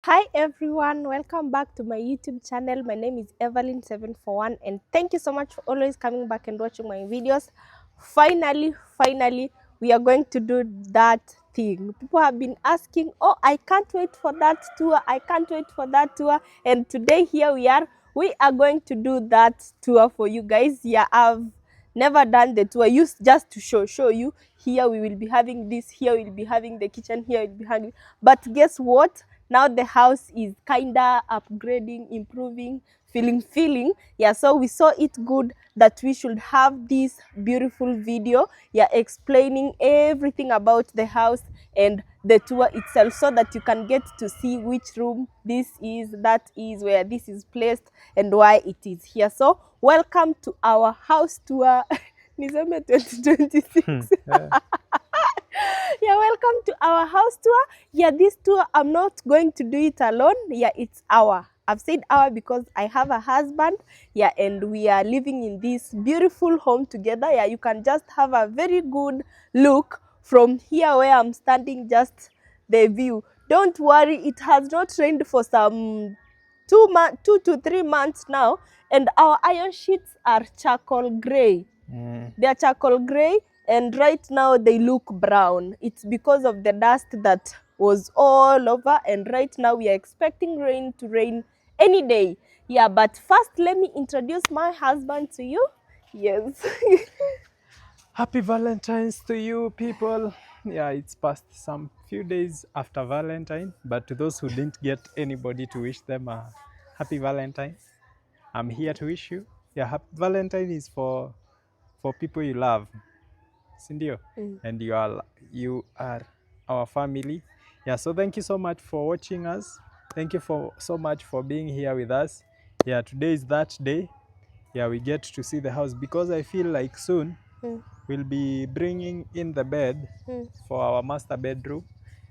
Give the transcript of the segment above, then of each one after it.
Hi everyone, welcome back to my YouTube channel. My name is Evelyn741 and thank you so much for always coming back and watching my videos. Finally, we are going to do that thing. People have been asking, oh, I can't wait for that tour. I can't wait for that tour. And today here we are. We are going to do that tour for you guys. Yeah, I've never done the tour. Used just to show you. Here we will be having this. Here we'll be having the kitchen. Here we'll be having. But guess what? Now the house is kinda upgrading, improving, feeling. Yeah, so we saw it good that we should have this beautiful video, yeah, explaining everything about the house and the tour itself, so that you can get to see which room this is, that is, where this is placed, and why it is here. So welcome to our house tour. Niseme 2026. Yeah. Yeah, welcome to our house tour. Yeah, this tour, I'm not going to do it alone. Yeah, it's our. I've said our because I have a husband. Yeah, and we are living in this beautiful home together. Yeah, you can just have a very good look from here where I'm standing, just the view. Don't worry, it has not rained for some 2 to 3 months now, and our iron sheets are charcoal gray. They are charcoal gray, and right now they look brown. It's because of the dust that was all over, and right now we are expecting rain to rain any day. Yeah, but first let me introduce my husband to you. Yes. Happy Valentine's to you people. Yeah, it's past some few days after Valentine, but to those who didn't get anybody to wish them a happy Valentine, I'm here to wish you. Yeah, happy Valentine is for people you love, Cindy, and you are our family. Yeah, so thank you so much for watching us. Thank you for so much for being here with us. Yeah, today is that day. Yeah, we get to see the house because I feel like soon we'll be bringing in the bed for our master bedroom,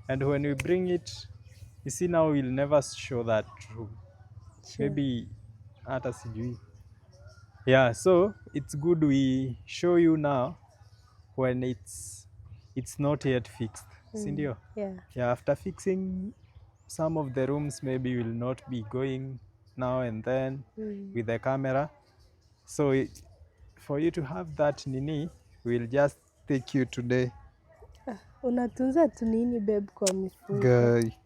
and when we bring it, you see, now we'll never show that room. Sure. Maybe hata sijui. Yeah, so it's good we show you now when it's not yet fixed, sindio? Yeah. Yeah, after fixing some of the rooms, maybe we'll not be going now and then with the camera. So for you to have that nini, we'll just take you today. Unatunza tu nini babe kwa mifuko? Guy.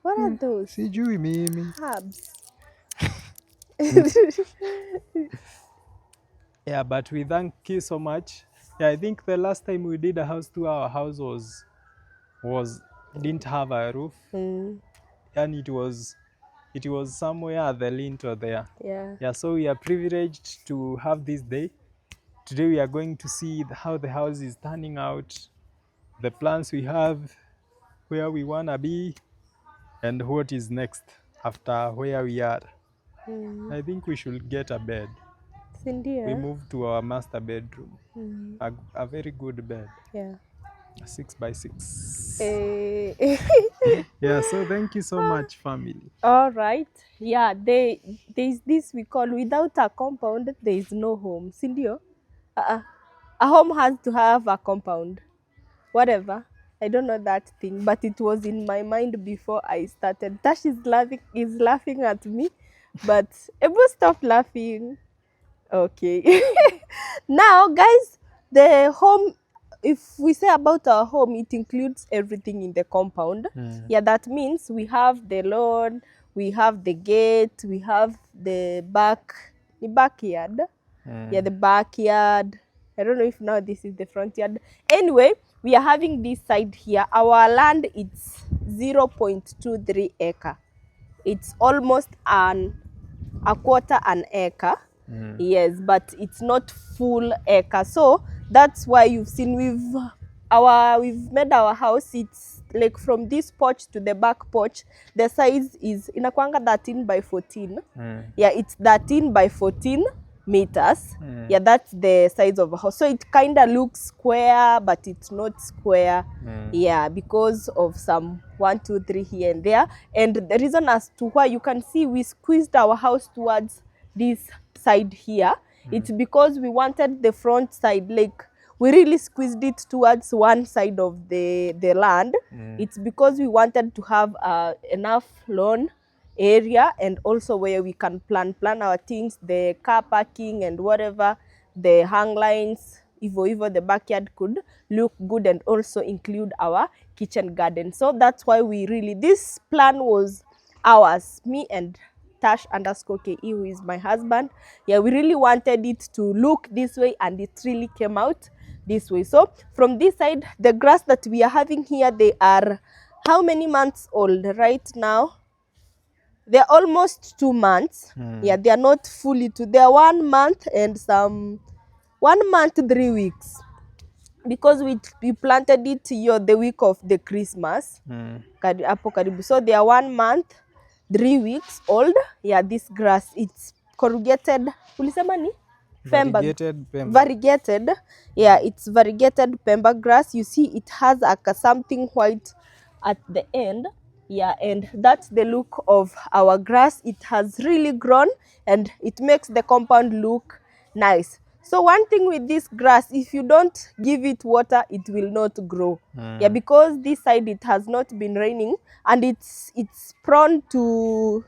What are those? Sijui mimi. Herbs. Yeah, but we thank you so much. Yeah, I think the last time we did a house tour, our house was didn't have a roof, and it was somewhere at the lintel there. Yeah. Yeah, so we are privileged to have this day. Today we are going to see how the house is turning out, the plans we have, where we wanna be, and what is next after where we are. I think we should get a bed. Sindio? We moved to our master bedroom, a very good bed, Yeah. a 6x6. Eh. Yeah, so thank you so much, family. All right. Yeah, there's this we call, without a compound, there is no home. Sindio? A home has to have a compound. Whatever. I don't know that thing, but it was in my mind before I started. Tash is laughing at me, but Ebu, stop laughing. Okay. Now, guys, the home, if we say about our home, it includes everything in the compound. Yeah, that means we have the lawn, we have the gate, we have the backyard. Yeah, the backyard. I don't know if now this is the front yard. Anyway, we are having this side here. Our land is 0.23 acre. It's almost a quarter an acre. Yes, but it's not full acre. So that's why you've seen we've made our house. It's like from this porch to the back porch, the size is inakwanga 13 by 14. Yeah, it's 13 by 14 meters. Yeah, that's the size of a house. So it kind of looks square, but it's not square. Yeah, because of some 1, 2, 3 here and there. And the reason as to why you can see we squeezed our house towards this side here, it's because we wanted the front side, like we really squeezed it towards one side of the land. It's because we wanted to have enough lawn area, and also where we can plan our things, the car parking and whatever, the hang lines, even the backyard could look good, and also include our kitchen garden. So that's why we really, this plan was ours, me and Tash underscore KE, who is my husband. Yeah, we really wanted it to look this way, and it really came out this way. So from this side, the grass that we are having here, they are how many months old right now? They're almost 2 months. Yeah, they are not fully two. They are 1 month and some 1 month 3 weeks, because we planted it here the week of the Christmas. Hapo karibu. So they are 1 month 3 weeks old. Yeah, this grass, it's corrugated. Ulisema ni? Variegated Pemba. Variegated. Yeah, it's variegated Pemba grass. You see, it has something white at the end. Yeah, and that's the look of our grass. It has really grown, and it makes the compound look nice. So one thing with this grass, if you don't give it water, it will not grow. Yeah, because this side it has not been raining, and it's prone to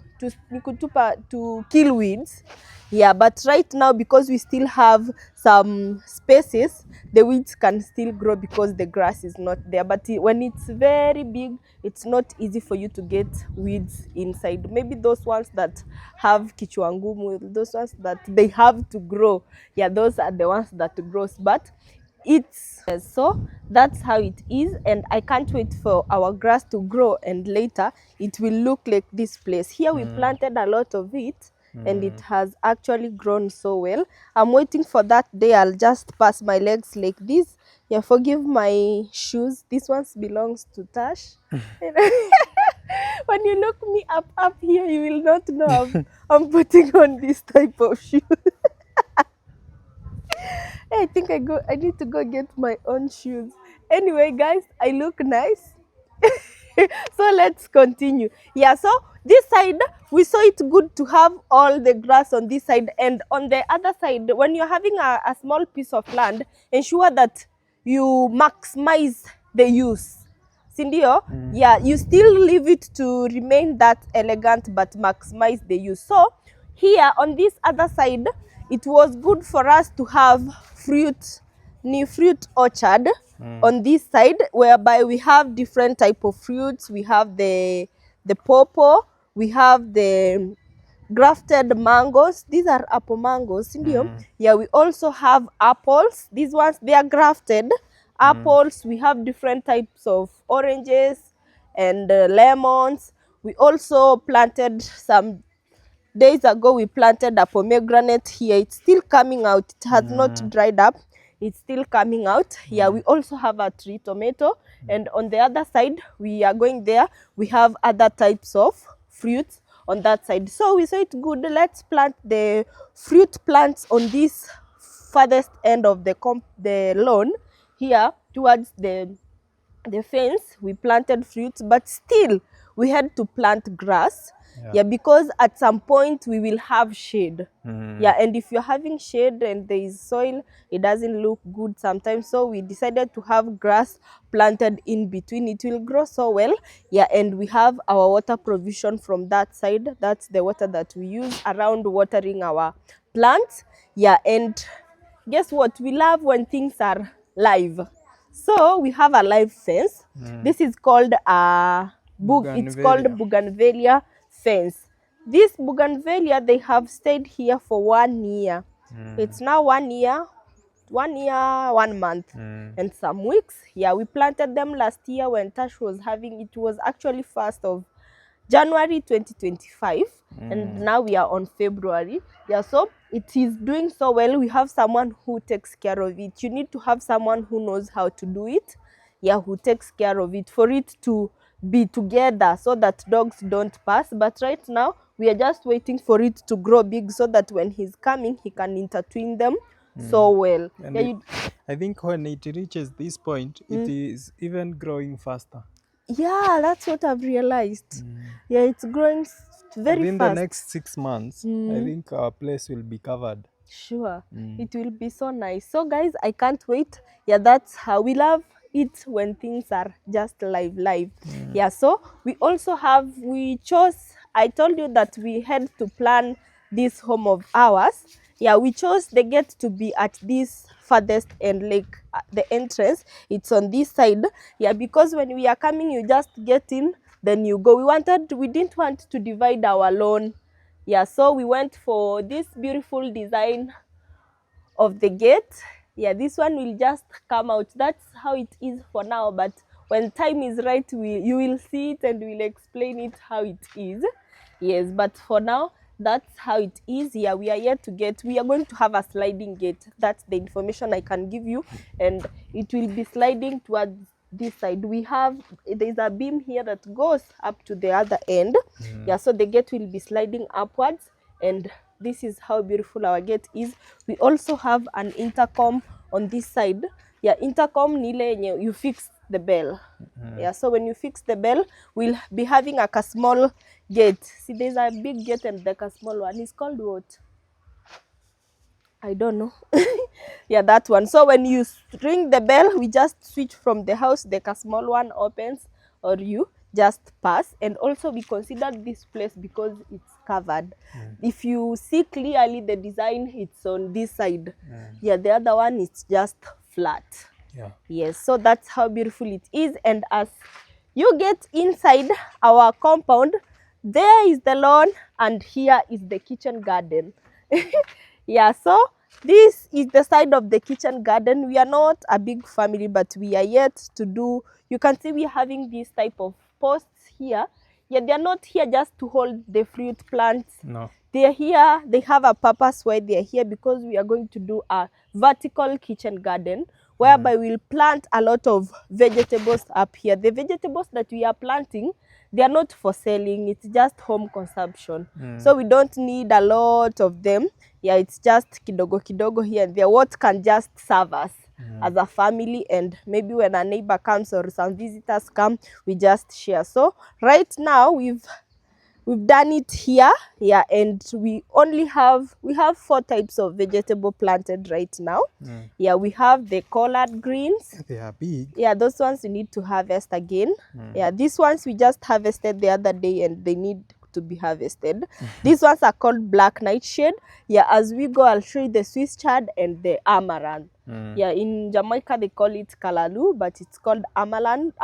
kill weeds. Yeah, but right now, because we still have some spaces, the weeds can still grow because the grass is not there. But when it's very big, it's not easy for you to get weeds inside. Maybe those ones that have kichwangumu, those ones that they have to grow. Yeah, those are the ones that grows. But it's so that's how it is, and I can't wait for our grass to grow, and later it will look like this place. Here we planted a lot of it, and it has actually grown so well. I'm waiting for that day. I'll just pass my legs like this. Yeah, forgive my shoes. This one belongs to Tash. When you look me up here, you will not know I'm putting on this type of shoes. I think I need to go get my own shoes. Anyway, guys, I look nice. So let's continue. Yeah, so this side, we saw it good to have all the grass on this side, and on the other side, when you're having a small piece of land, ensure that you maximize the use. Sindio? Yeah, you still leave it to remain that elegant, but maximize the use. So here on this other side, it was good for us to have new fruit orchard on this side, whereby we have different type of fruits. We have the pawpaw, we have the grafted mangoes. These are apple mangoes, sindio? Yeah, we also have apples. These ones, they are grafted apples. We have different types of oranges and lemons. We also planted some days ago, we planted a pomegranate here. It's still coming out. It has not dried up. It's still coming out. Yeah, we also have a tree tomato. And on the other side, we are going there. We have other types of fruits on that side. So we saw it good. Let's plant the fruit plants on this farthest end of the lawn here towards the fence. We planted fruits, but still we had to plant grass. Yeah, because at some point we will have shade. Yeah, and if you're having shade and there is soil, it doesn't look good sometimes. So we decided to have grass planted in between. It will grow so well. Yeah, and we have our water provision from that side. That's the water that we use around watering our plants. Yeah, and guess what? We love when things are live. So we have a live fence. This is called it's called bougainvillea fence. This bougainvillea, they have stayed here for 1 year. It's now 1 year, 1 month and some weeks. Yeah, we planted them last year when Tash was having, it was actually 1st of January 2025, and now we are on February. Yeah, so it is doing so well. We have someone who takes care of it. You need to have someone who knows how to do it. Yeah, who takes care of it for it to be together so that dogs don't pass. But right now, we are just waiting for it to grow big so that when he's coming, he can intertwine them so well. And Yeah, I think when it reaches this point, it is even growing faster. yeah, that's what I've realized. Yeah, it's growing very Within fast. the next 6 months, I think our place will be covered. Sure. It will be so nice. So guys, I can't wait. Yeah, that's how we love it when things are just live. Yeah, so we chose, I told you that we had to plan this home of ours. Yeah, we chose the gate to be at this farthest end, like the entrance. It's on this side. Yeah, because when we are coming, you just get in, then you go. We didn't want to divide our lawn. Yeah, so we went for this beautiful design of the gate. Yeah, this one will just come out. That's how it is for now, but when time is right, you will see it and we'll explain it how it is. Yes, but for now, that's how it is. Yeah, we are going to have a sliding gate. That's the information I can give you, and it will be sliding towards this side. There's a beam here that goes up to the other end. Yeah, so the gate will be sliding upwards, and this is how beautiful our gate is. We also have an intercom on this side. Yeah, intercom ni ile yenye you fix the bell. Yeah, so when you fix the bell, we'll be having a small gate. See, there's a big gate and like a small one. It's called what? I don't know. Yeah, that one. So when you ring the bell, we just switch from the house, the small one opens, or you just pass. And also we considered this place because it's covered. If you see clearly the design, it's on this side. Yeah, the other one is just flat. Yeah. Yes, so that's how beautiful it is. And as you get inside our compound, there is the lawn and here is the kitchen garden. Yeah, so this is the side of the kitchen garden. We are not a big family, but we are yet to do, you can see we are having this type of posts here. Yeah, they are not here just to hold the fruit plants. No. They are here, they have a purpose why they are here, because we are going to do a vertical kitchen garden whereby we'll plant a lot of vegetables up here. The vegetables that we are planting, they are not for selling, it's just home consumption. So we don't need a lot of them. Yeah, it's just kidogo here and there, what can just serve us as a family, and maybe when a neighbor comes or some visitors come, we just share. So right now we've done it here. Yeah, and we have 4 types of vegetable planted right now. Yeah, we have the collard greens. They are big. Yeah, those ones we need to harvest again. Yeah, these ones we just harvested the other day and they need to be harvested. These ones are called black nightshade. Yeah, as we go, I'll show you the Swiss chard and the amaranth. Yeah, in Jamaica they call it kalalu, but it's called amaranth.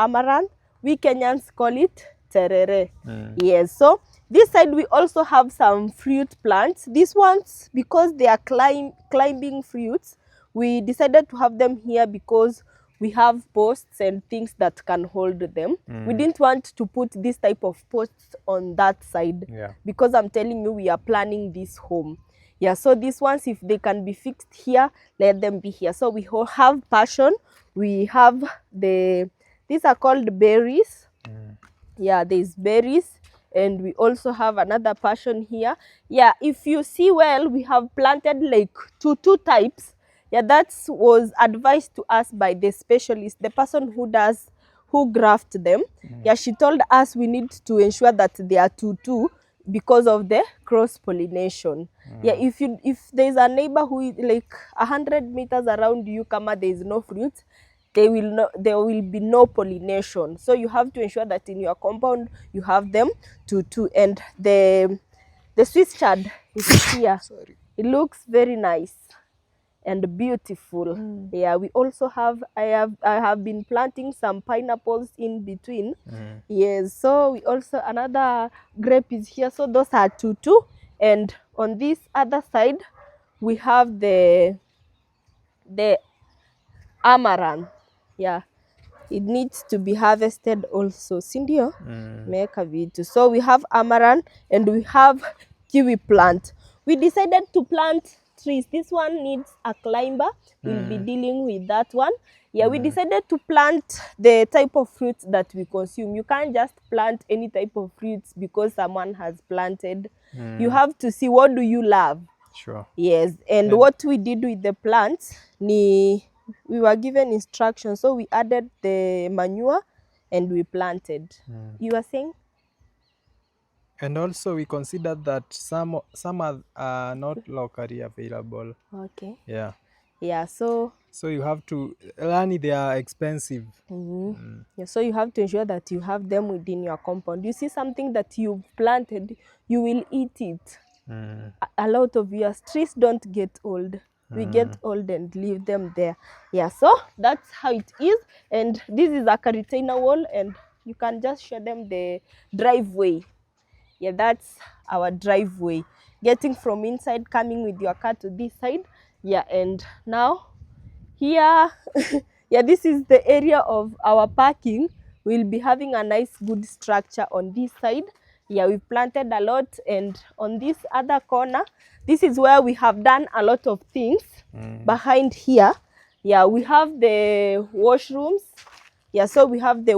We Kenyans call it terere. Yes, so this side we also have some fruit plants. These ones, because they are climbing fruits, we decided to have them here because we have posts and things that can hold them. We didn't want to put this type of posts on that side, because I'm telling you, we are planning this home. Yeah, so these ones, if they can be fixed here, let them be here. So we have passion. We have these are called berries. Yeah, there's berries. And we also have another passion here. Yeah, if you see well, we have planted like two types. Yeah, that was advised to us by the specialist, the person who graft them. Yeah, she told us we need to ensure that they are two because of the cross pollination. Yeah, if there's a neighbor who is like 100 meters around you, kama there is no fruit, there will be no pollination. So you have to ensure that in your compound you have them two. And the Swiss chard is here. Sorry. It looks very nice and beautiful. Yeah, we also have, I have been planting some pineapples in between. Yes, so we also, another grape is here. So those are two. And on this other side we have the amaranth. Yeah, it needs to be harvested also, sindio. Meka vitu. So we have amaranth and we have kiwi plant. We decided to plant trees. This one needs a climber. We'll be dealing with that one. Yeah, we decided to plant the type of fruits that we consume. You can't just plant any type of fruits because someone has planted. You have to see, what do you love? Sure. Yes, and what we did with the plants, we were given instructions, so we added the manure and we planted. You were saying? And also we consider that some are not locally available. Okay. Yeah. Yeah, so So you have to learn, they are expensive. yeah, so you have to ensure that you have them within your compound. You see something that you've planted, you will eat it. Mm. A lot of years. Trees don't get old. We get old and leave them there. Yeah, so that's how it is. And this is like a retainer wall, and you can just show them the driveway. Yeah, that's our driveway. Getting from inside, coming with your car to this side. Yeah, and now here, yeah, this is the area of our parking. We'll be having a nice, good structure on this side. Yeah, we've planted a lot, and on this other corner, this is where we have done a lot of things. Behind here, yeah, we have the washrooms. Yeah, so we have the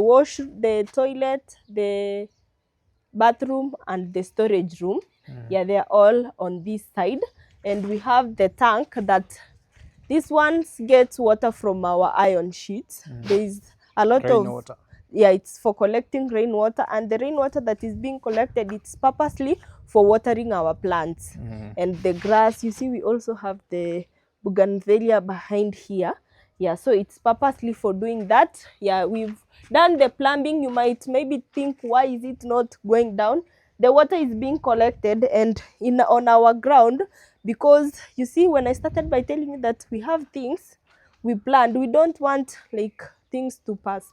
toilet, the bathroom, and the storage room. Yeah, they're all on this side. And we have the tank that these ones get water from our iron sheet. There's a lot of Rainwater. yeah, it's for collecting rainwater, and the rainwater that is being collected, it's purposely for watering our plants and the grass. You see, we also have the bougainvillea behind here. Yeah, so it's purposely for doing that. Yeah, we've done the plumbing. You might maybe think, why is it not going down? The water is being collected and on our ground, because you see, when I started by telling you that we have things we planned, we don't want like things to pass.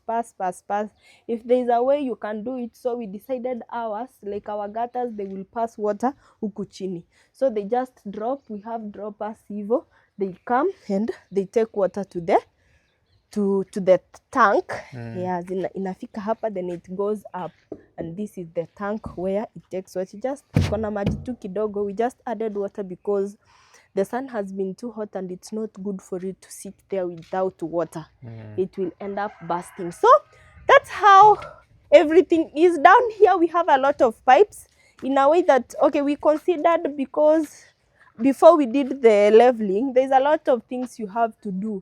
If there's a way you can do it, so we decided ours, like our gutters, they will pass water huku chini. So they just drop. We have droppers hivo. They come and they take water to the tank. Yeah, inafika hapa, then it goes up, and this is the tank where it takes water. Just kona maji tu kidogo. We just added water because the sun has been too hot and it's not good for it to sit there without water. It will end up bursting. So that's how everything is. Down here we have a lot of pipes, in a way that, okay, we considered, because before we did the leveling, there's a lot of things you have to do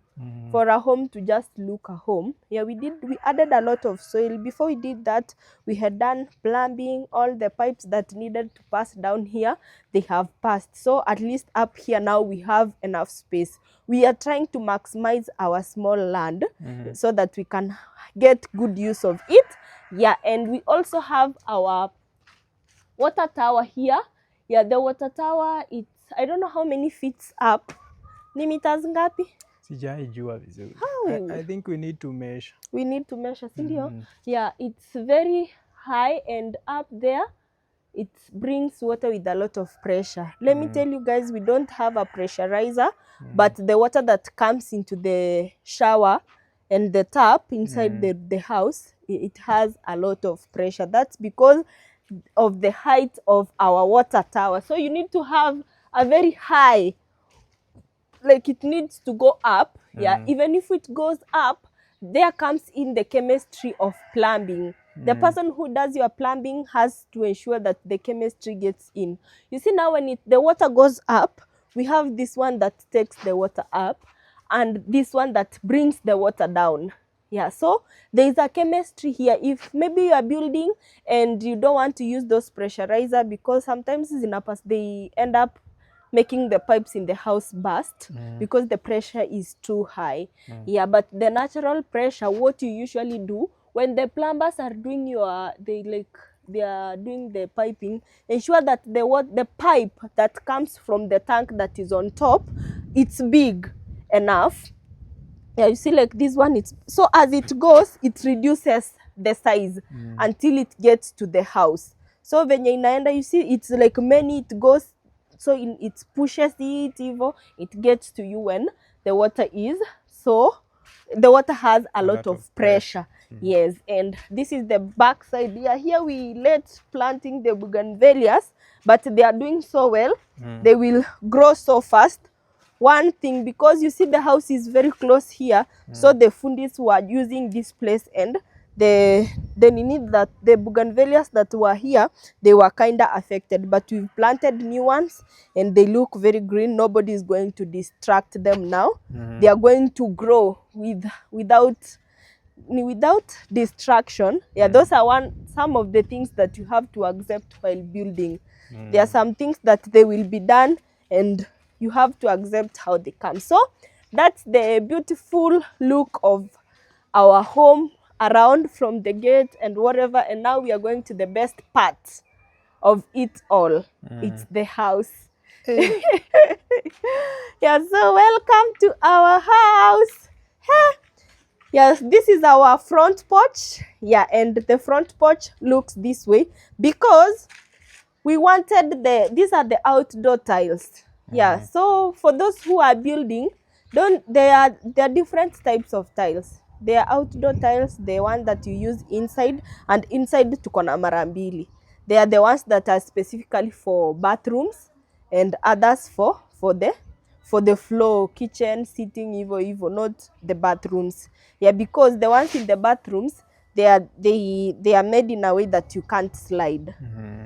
for a home to just look a home. Yeah, we added a lot of soil. Before we did that, we had done plumbing. All the pipes that needed to pass down here, they have passed. So at least up here now we have enough space. We are trying to maximize our small land so that we can get good use of it. Yeah, and we also have our water tower here. Yeah, the water tower, it's, I don't know how many feet up. Ni meters ngapi? Sijaijua vizuri. How? I think we need to measure. We need to measure, sindio? Yeah, it's very high, and up there, it brings water with a lot of pressure. Let me tell you guys, we don't have a pressurizer, but the water that comes into the shower and the tap inside the house, it has a lot of pressure. That's because of the height of our water tower. So you need to have a very high, like it needs to go up. Yeah, even if it goes up, there comes in the chemistry of plumbing. The person who does your plumbing has to ensure that the chemistry gets in. You see, now when the water goes up, we have this one that takes the water up, and this one that brings the water down. Yeah, so there is a chemistry here. If maybe you are building and you don't want to use those pressurizer, because sometimes they end up making the pipes in the house burst because the pressure is too high. Yeah, but the natural pressure, what you usually do when the plumbers are doing they are doing the piping, ensure that the pipe that comes from the tank that is on top, it's big enough. Yeah, you see, like this one, it's so as it goes, it reduces the size until it gets to the house. So venye inaenda, you see, it's like many, it goes, so it pushes it, it gets to you when the water is, so the water has a lot of pressure. Yes, and this is the back side. Yeah, here we let planting the bougainvilleas, but they are doing so well. They will grow so fast. One thing, because you see the house is very close here, so the fundis were using this place, and the bougainvilleas that were here, they were kind of affected, but we've planted new ones and they look very green. Nobody is going to distract them now. They are going to grow without without distraction. Yeah, those are some of the things that you have to accept while building. There are some things that they will be done and you have to accept how they come. So that's the beautiful look of our home around from the gate and whatever. And now we are going to the best part of it all. It's the house. Hey. Yeah, so welcome to our house. Yes, this is our front porch. Yeah, and the front porch looks this way because we wanted these are the outdoor tiles. Yeah, so for those who are building, there are different types of tiles. There are outdoor tiles, the one that you use inside, and inside tuko na mara mbili. They are the ones that are specifically for bathrooms and others for the floor, kitchen, sitting, hivyo, not the bathrooms. Yeah, because the ones in the bathrooms, they are made in a way that you can't slide.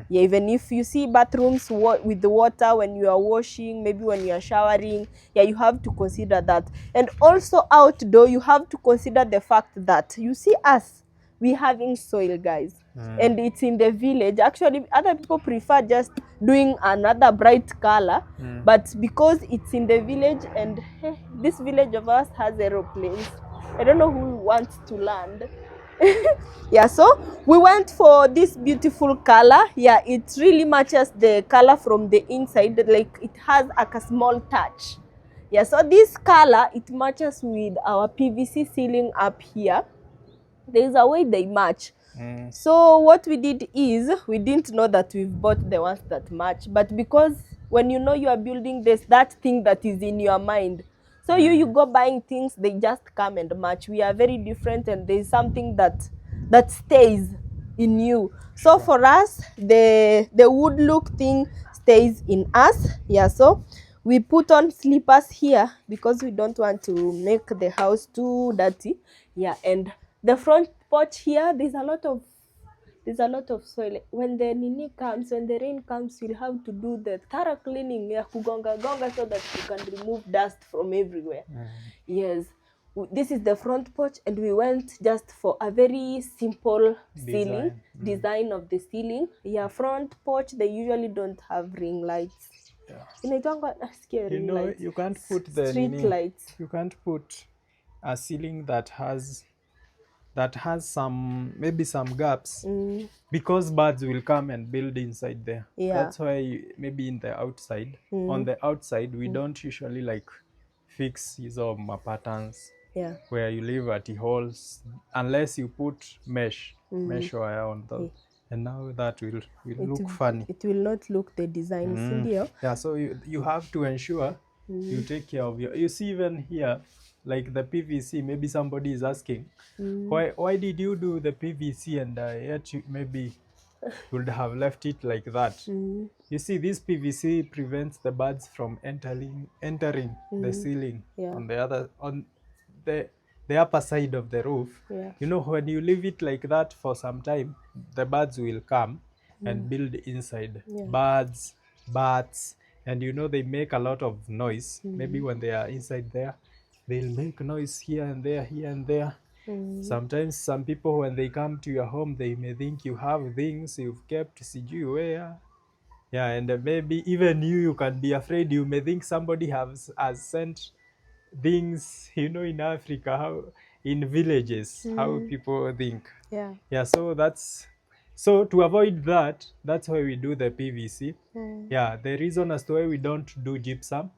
Yeah, even if you see bathrooms with the water when you are washing, maybe when you are showering, yeah, you have to consider that. And also outdoor, you have to consider the fact that you see us, we having soil, guys. And it's in the village. Actually, other people prefer just doing another bright color, but because it's in the village and hey, this village of ours has aeroplanes, I don't know who wants to land. Yeah, so we went for this beautiful color. Yeah, it really matches the color from the inside, like it has like a small touch. Yeah, so this color, it matches with our PVC ceiling up here. There's a way they match. So what we did is, we didn't know that we've bought the ones that match, but because when you know you are building this, that thing that is in your mind, so you go buying things, they just come and match. We are very different, and there's something that stays in you. So for us, the wood look thing stays in us. Yeah, so we put on slippers here because we don't want to make the house too dirty. Yeah, and the front porch here, there's a lot of soil. When the rain comes, you'll have to do the thorough cleaning ya kugonga gonga so that you can remove dust from everywhere. Yes, this is the front porch, and we went just for a very simple ceiling design of the ceiling. Yeah, front porch, they usually don't have ring lights. You know, you can't put the street lights. You can't put a ceiling that has some, maybe some gaps, because birds will come and build inside there. Yeah. That's why maybe in the outside, on the outside, we don't usually like fix hizo patterns. Yeah. Where you leave at the holes, unless you put mesh wire on them. And now that will look funny. It will not look the design. Yeah, so you have to ensure you take care of you see, even here, like the PVC, maybe somebody is asking, why did you do the PVC and yet you maybe would have left it like that? You see, this PVC prevents the birds from entering the ceiling. Yeah. On the upper side of the roof. Yeah. You know, when you leave it like that for some time, the birds will come and build inside. Yeah. Birds, bats, and you know, they make a lot of noise. Maybe when they are inside there, they'll make noise here and there, here and there. Sometimes some people, when they come to your home, they may think you have things you've kept sijui where. Yeah, and maybe even you can be afraid. You may think somebody has sent things, you know, in Africa, how in villages, how people think. Yeah. Yeah, so to avoid that, that's why we do the PVC. Yeah, the reason as to why we don't do gypsum,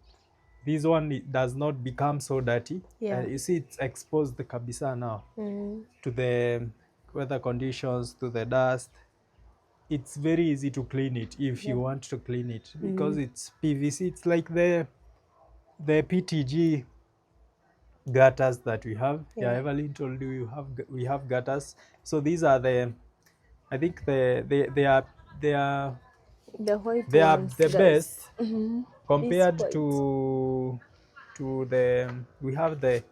this one, it does not become so dirty. Yeah. You see, it's exposed the kabisa now to the weather conditions, to the dust. It's very easy to clean it if you want to clean it, because it's PVC. It's like the PTG gutters that we have. Yeah, Evelyn told you we have gutters. So these are I think they are The white they are ones, the guys. best compared This to the, we have the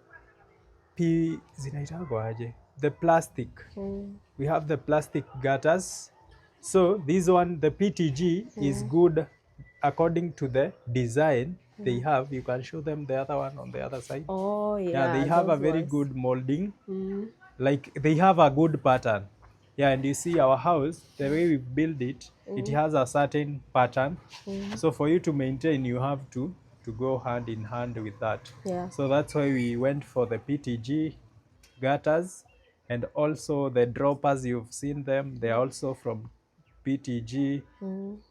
the plastic. We have the plastic gutters. So this one, the PTG, is good according to the design they have. You can show them the other one on the other side. Oh, yeah. Yeah, they have a very ones. good molding. like they have a good pattern. Yeah, and you see our house, the way we build it, it has a certain pattern. So for you to maintain, you have to go hand in hand with that. Yeah. So that's why we went for the PTG gutters, and also the droppers, you've seen them, they are also from PTG.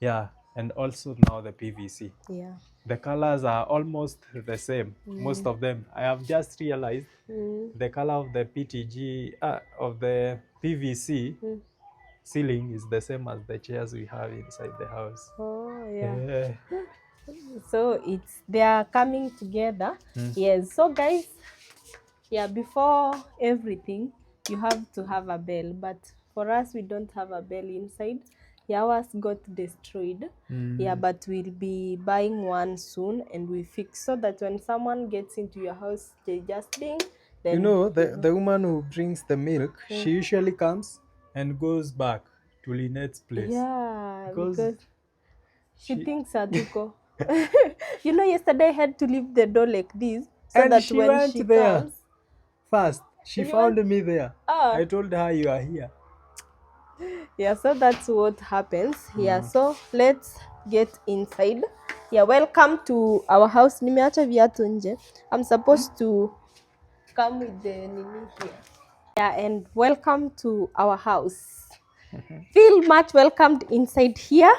Yeah, and also now the PVC. Yeah. The colors are almost the same, most of them. I have just realized the color of the PTG, of the PVC ceiling is the same as the chairs we have inside the house. Oh, yeah. Yeah. So they are coming together. Yes. So guys, yeah, before everything, you have to have a bell. But for us, we don't have a bell inside. Yeah, ours got destroyed. Yeah, but we'll be buying one soon, and we fix so that when someone gets into your house, they just ding. Then You know, the woman who brings the milk, she usually comes and goes back to Lynette's place. yeah, Because because she she thinks Atuko. You know, yesterday I had to leave the door like this so and that she when went she there comes, first. She you found went, me there. ah, I told her you are here. yeah, so that's what happens. Yeah, so let's get inside. Yeah, welcome to our house. Nimeacha viatu nje. I'm supposed to come with the nini here. Yeah, and welcome to our house. Feel much welcomed inside here.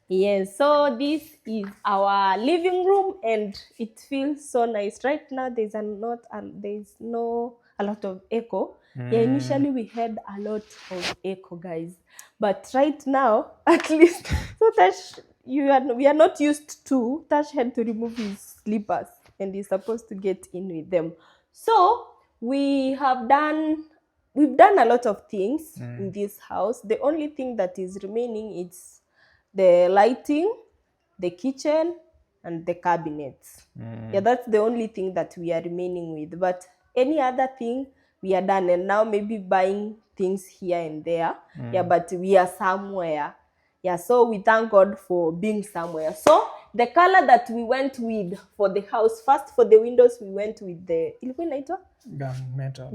Yes, so this is our living room and it feels so nice. Right now there's no a lot of echo. Yeah, initially we had a lot of echo, guys. But right now, at least, so Tash, we are not used to. Tash had to remove his slippers and he's supposed to get in with them. So we've done a lot of things in this house. The only thing that is remaining is the lighting, the kitchen, and the cabinets. Yeah, that's the only thing that we are remaining with. But any other thing we are done, and now maybe buying things here and there. Yeah, but we are somewhere. Yeah, so we thank God for being somewhere. So the color that we went with for the house, first for the windows, we went with the Gunmetal.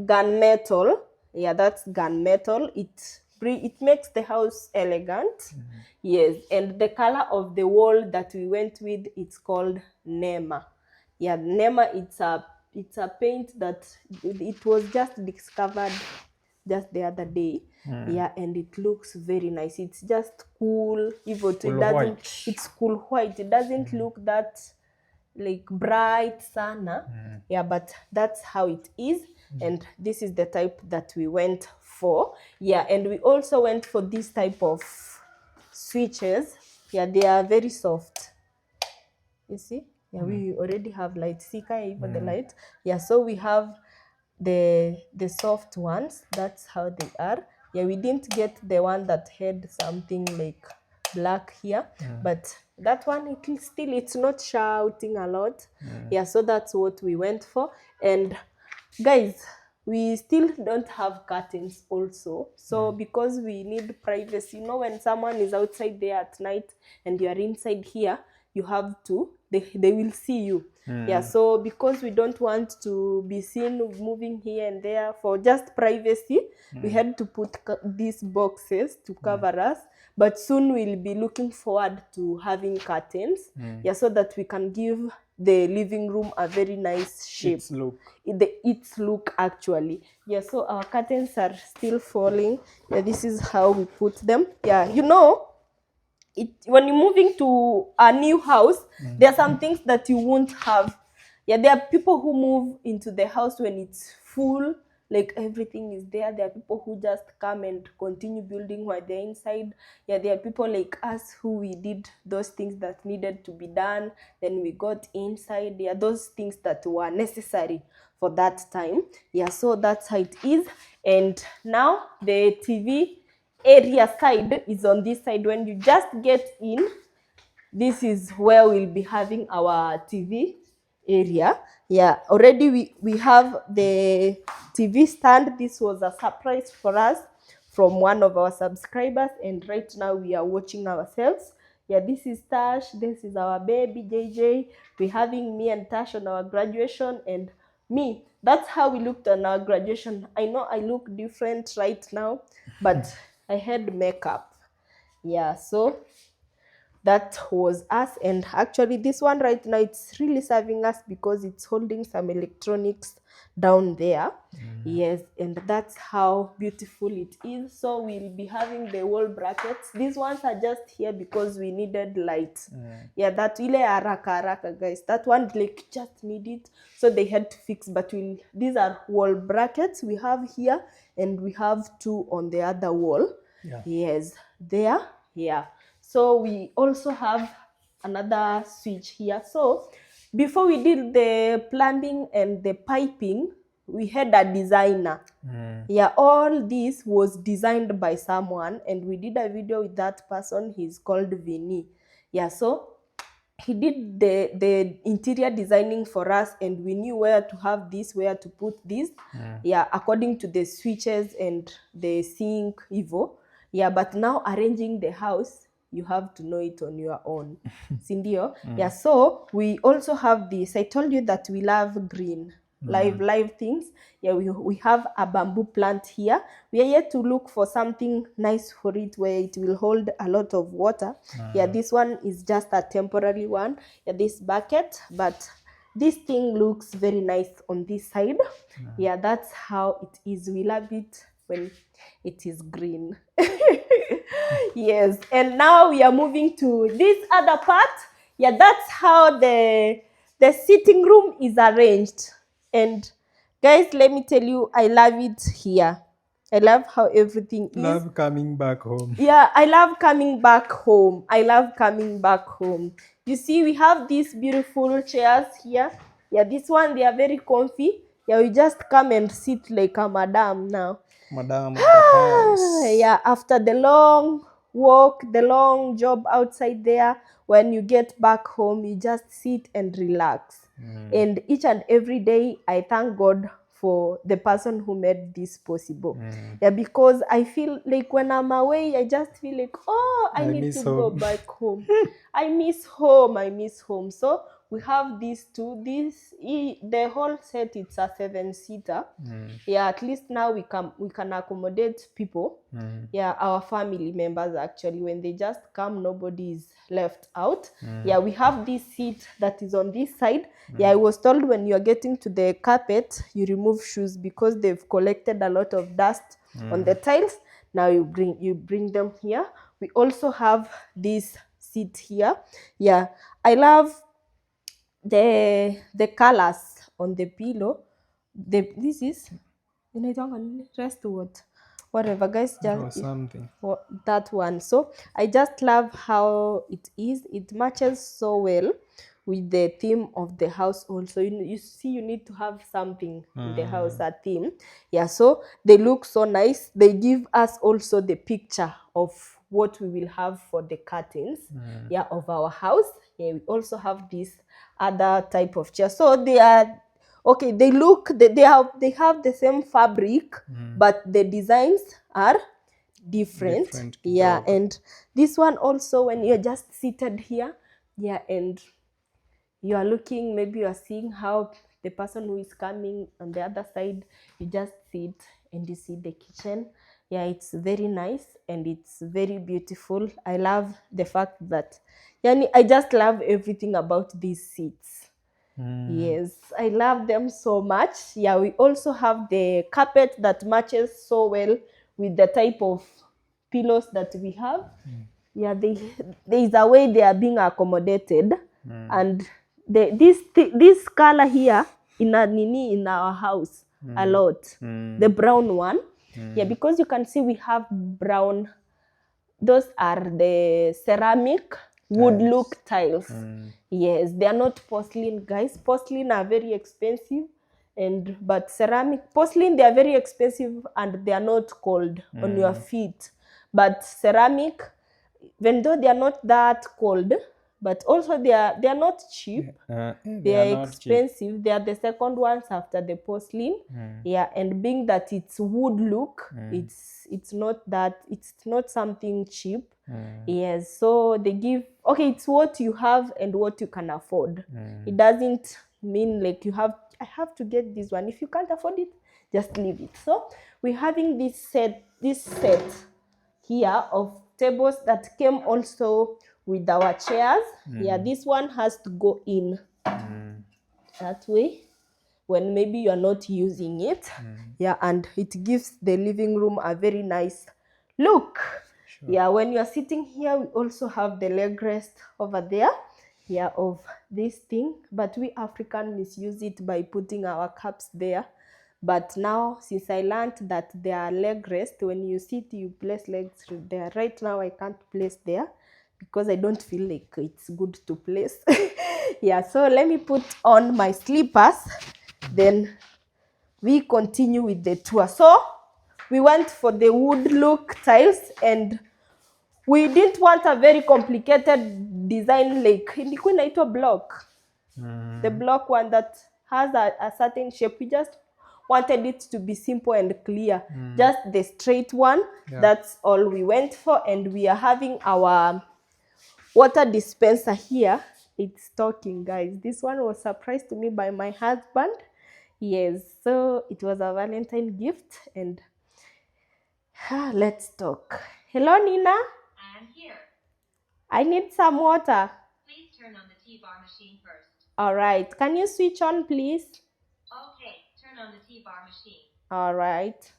gunmetal. Yeah, that's gunmetal. It makes the house elegant. Yes, and the color of the wall that we went with, it's called Nema. Yeah, Nema, it's a paint that it was just discovered just the other day. Yeah, and it looks very nice. It's just cool. It doesn't. White. It's cool white. It doesn't look that like bright sana. Yeah, but that's how it is. And this is the type that we went for. Yeah, and we also went for this type of switches. Yeah, they are very soft. You see? Yeah, we already have light. Sika, even the light. Yeah, so we have the soft ones. That's how they are. Yeah, we didn't get the one that had something like black here, but that one it's not shouting a lot. Yeah, so that's what we went for. And guys, we still don't have curtains also, so because we need privacy, you know, when someone is outside there at night and you are inside here, you have to they will see you. Yeah, so because we don't want to be seen moving here and there, for just privacy, we had to put these boxes to cover us. But soon we'll be looking forward to having curtains. Yeah, so that we can give the living room a very nice shape. Its look actually. Yeah, so our curtains are still falling. Yeah, this is how we put them. Yeah, you know, when you're moving to a new house, there are some things that you won't have. Yeah, there are people who move into the house when it's full, like everything is there. There are people who just come and continue building while they're inside. Yeah, there are people like us who we did those things that needed to be done. Then we got inside. Yeah, those things that were necessary for that time. Yeah, so that's how it is. And now the TV area side is on this side. When you just get in, this is where we'll be having our TV area. Yeah, already we have the TV stand. This was a surprise for us from one of our subscribers, and right now we are watching ourselves. Yeah, this is Tash, this is our baby JJ. We're having me and Tash on our graduation, and Me, that's how we looked on our graduation. I know I look different right now, but I had makeup. Yeah, so that was us. And actually this one right now, it's really serving us because it's holding some electronics down there. Yes, and that's how beautiful it is. So we'll be having the wall brackets. These ones are just here because we needed light. Yeah, that ile haraka guys, that one like just need it, so they had to fix. But these are wall brackets we have here, and we have two on the other wall. Yes, there. Yeah, so we also have another switch here. So before we did the plumbing and the piping, we had a designer. Yeah, all this was designed by someone, and we did a video with that person. He's called Vinny. Yeah, so he did the interior designing for us, and we knew where to have this, where to put this. Yeah, according to the switches and the sink evo. Yeah, but now arranging the house, you have to know it on your own. Sindio? Yeah, so we also have this. I told you that we love green, live things. Yeah, we have a bamboo plant here. We are yet to look for something nice for it where it will hold a lot of water. Yeah, this one is just a temporary one. Yeah, this bucket, but this thing looks very nice on this side. Yeah, that's how it is. We love it when it is green. Yes, and now we are moving to this other part. Yeah, that's how the sitting room is arranged. And guys, let me tell you, I love it here. I love how everything is. Love coming back home. Yeah, I love coming back home. I love coming back home. You see, we have these beautiful chairs here. Yeah, this one, they are very comfy. Yeah, we just come and sit like a madam now. Madam of the house. Yeah, after the long walk, the long job outside there, when you get back home, you just sit and relax. And each and every day, I thank God for the person who made this possible. Yeah, because I feel like when I'm away, I just feel like, oh, I need to go back home. I miss home. I miss home. So we have these two. The whole set, it's a 7-seater. Yeah, at least now we can accommodate people. Yeah, our family members actually. When they just come, nobody is left out. Yeah, we have this seat that is on this side. Yeah, I was told when you're getting to the carpet, you remove shoes because they've collected a lot of dust on the tiles. Now you bring them here. We also have this seat here. Yeah, I love the colors on the pillow. This is rest whatever guys, just something. that one. So I just love how it is. It matches so well with the theme of the house also. You see, you need to have something in the house, a theme. Yeah, so they look so nice. They give us also the picture of what we will have for the curtains, yeah, of our house. Yeah, we also have this other type of chair. So they are okay. They have the same fabric, but the designs are different. Yeah, and this one also, when you're just seated here, yeah, and you are looking, maybe you are seeing how the person who is coming on the other side, you just sit and you see the kitchen. Yeah, it's very nice and it's very beautiful. I love the fact that, I just love everything about these seats. Yes, I love them so much. Yeah, we also have the carpet that matches so well with the type of pillows that we have. Yeah, there is a way they are being accommodated, and this color here in our house a lot, the brown one. Yeah, because you can see we have brown. Those are the ceramic wood look tiles. Yes, they are not porcelain, guys. Porcelain are very expensive, but ceramic porcelain, they are very expensive and they are not cold on your feet. But ceramic, even though they are not that cold, but also they are not cheap. They are expensive. Cheap. They are the second ones after the porcelain. Yeah, and being that it's wood look, it's not something cheap. Yes, so they give, okay, it's what you have and what you can afford. It doesn't mean like you have I have to get this one. If you can't afford it, just leave it. So we're having this set here of tables that came also with our chairs. Yeah, this one has to go in that way when maybe you are not using it. Yeah, and it gives the living room a very nice look. Sure. Yeah, when you are sitting here, we also have the leg rest over there. Yeah, of this thing, but we African misuse it by putting our cups there. But now, since I learned that there are leg rest, when you sit, you place legs there. Right now, I can't place there because I don't feel like it's good to place. Yeah, so let me put on my slippers, then we continue with the tour. So we went for the wood look tiles, and we didn't want a very complicated design like ilikuwa inaitwa block. The block one that has a certain shape. We just wanted it to be simple and clear. Just the straight one. Yeah. That's all we went for. And we are having our water dispenser here. It's talking, guys. This one was surprised to me by my husband. Yes, so it was a Valentine gift. And let's talk. Hello, Nina. I am here. I need some water. Please turn on the T-bar machine first. All right. Can you switch on, please? Okay, turn on the T-bar machine. All right.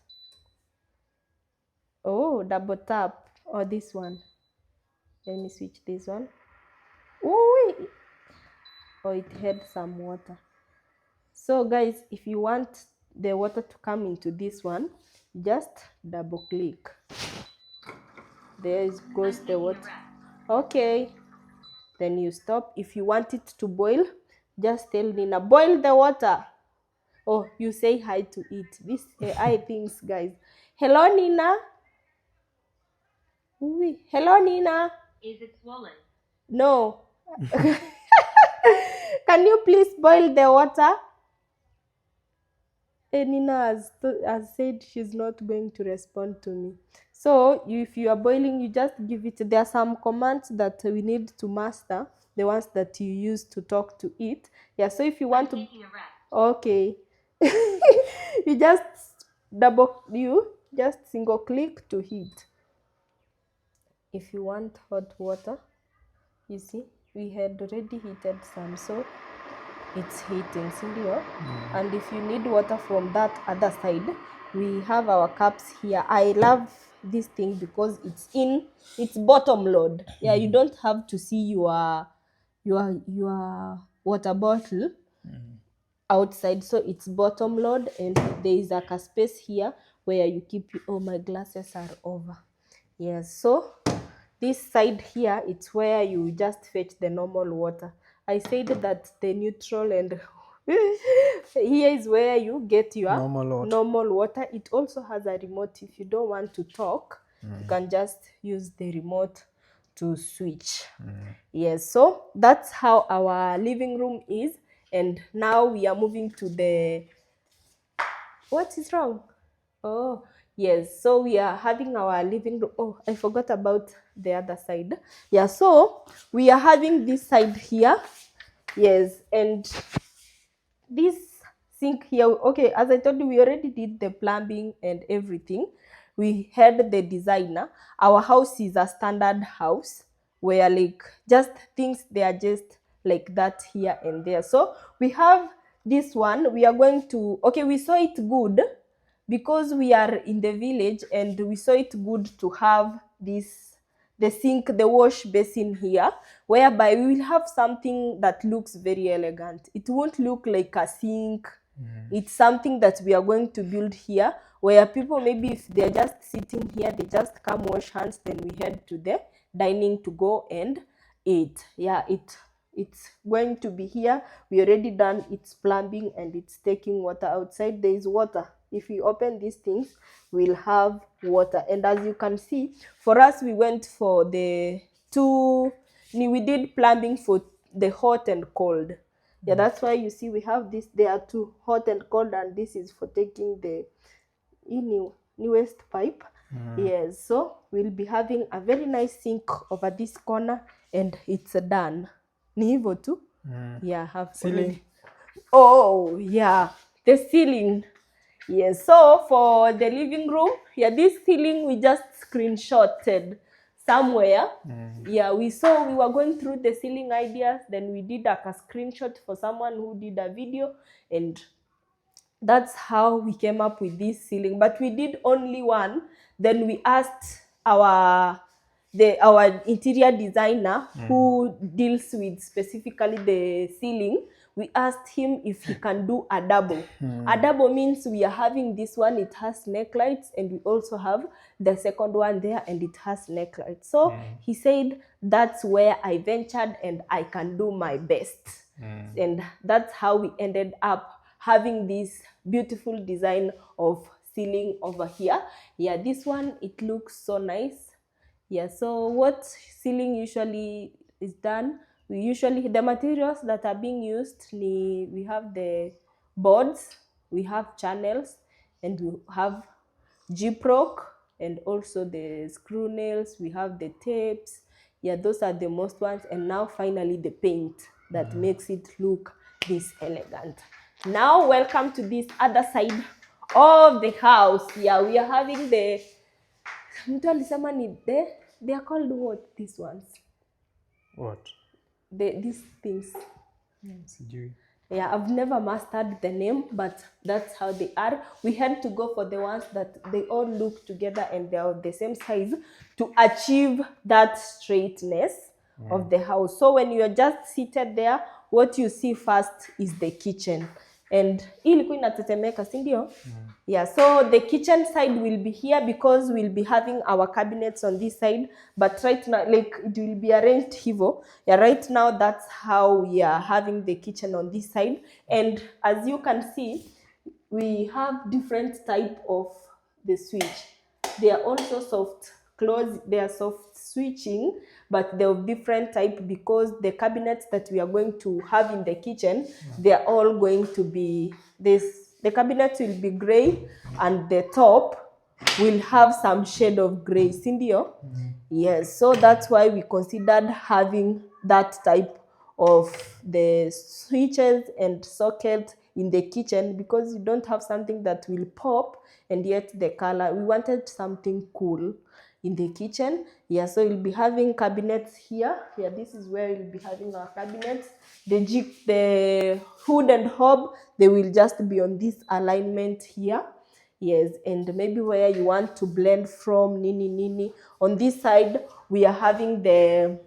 Oh, double tap. Or this one. Let me switch this one. Oh, it had some water. So, guys, if you want the water to come into this one, just double click. There goes the water. Okay. Then you stop. If you want it to boil, just tell Nina, boil the water. Oh, you say hi to it. This AI things, guys. Hello, Nina. Ooh, hello, Nina. Is it swollen? No. Can you please boil the water? Nina has said she's not going to respond to me. So if you are boiling, you just give it. There are some commands that we need to master, the ones that you use to talk to it. Yeah, so if you want I'm to... taking a rest. Okay. You just single click to heat. If you want hot water, you see, we had already heated some, so it's heating, sindio? And if you need water from that other side, we have our cups here. I love this thing because it's bottom load. Yeah, you don't have to see your water bottle outside, so it's bottom load, and there is like a space here where you keep my glasses are over. Yes, so this side here, it's where you just fetch the normal water. I said that the neutral and here is where you get your normal water. It also has a remote. If you don't want to talk, you can just use the remote to switch. Yes, so that's how our living room is. And now we are moving to the... What is wrong? Oh, yes. So we are having our living room. Oh, I forgot about the other side. Yeah, so we are having this side here. Yes, and this sink here. Okay, as I told you, we already did the plumbing and everything. We had the designer. Our house is a standard house where like just things, they are just like that here and there. So we have this one. We are going to... Okay, we saw it good because we are in the village, and we saw it good to have this, the sink, the wash basin here, whereby we will have something that looks very elegant. It won't look like a sink. It's something that we are going to build here, where people, maybe if they're just sitting here, they just come wash hands, then we head to the dining to go and eat. Yeah, it's going to be here. We already done its plumbing, and it's taking water outside. There is water. If we open these things, we'll have water. And as you can see, for us, we went for the we did plumbing for the hot and cold. Yeah, that's why you see we have this. There are two, hot and cold, and this is for taking the newest pipe. Yes, so we'll be having a very nice sink over this corner, and it's done. Ni hivyo tu. Yeah, have Ceiling. Oh, yeah, the ceiling. Yes, so for the living room, yeah, this ceiling we just screenshotted somewhere. Yeah, we saw we were going through the ceiling ideas, then we did like a screenshot for someone who did a video, and that's how we came up with this ceiling. But we did only one. Then we asked our interior designer who deals with specifically the ceiling. We asked him if he can do a double. A double means we are having this one, it has neck lights, and we also have the second one there, and it has neck lights. So he said that's where I ventured and I can do my best. And that's how we ended up having this beautiful design of ceiling over here. Yeah, this one, it looks so nice. Yeah, so what ceiling usually is done, the materials that are being used, we have the boards, we have channels, and we have Gyprock, and also the screw nails, we have the tapes. Yeah, those are the most ones. And now finally the paint that makes it look this elegant. Now welcome to this other side of the house. Yeah, we are having the mtu alisema ni they are called what, these ones? What? These things. Sijui. Yeah, I've never mastered the name, but that's how they are. We had to go for the ones that they all look together and they are the same size to achieve that straightness of the house. So when you're just seated there, what you see first is the kitchen. And hii ilikuwa inatetemeka, si ndio? Yeah, so the kitchen side will be here because we'll be having our cabinets on this side. But right now, like, it will be arranged hivo. Yeah, right now, that's how we are having the kitchen on this side. And as you can see, we have different type of the switch. They are also soft close, they are soft switching, but they're of different type because the cabinets that we are going to have in the kitchen, they are all going to be this. The cabinets will be gray, and the top will have some shade of gray. Sindio? Yes, so that's why we considered having that type of the switches and sockets in the kitchen, because you don't have something that will pop and yet the color. We wanted something cool in the kitchen. Yeah, so we'll be having cabinets here. Yeah, this is where we'll be having our cabinets. The hood and hob, they will just be on this alignment here. Yes, and maybe where you want to blend from, nini. On this side, we are having the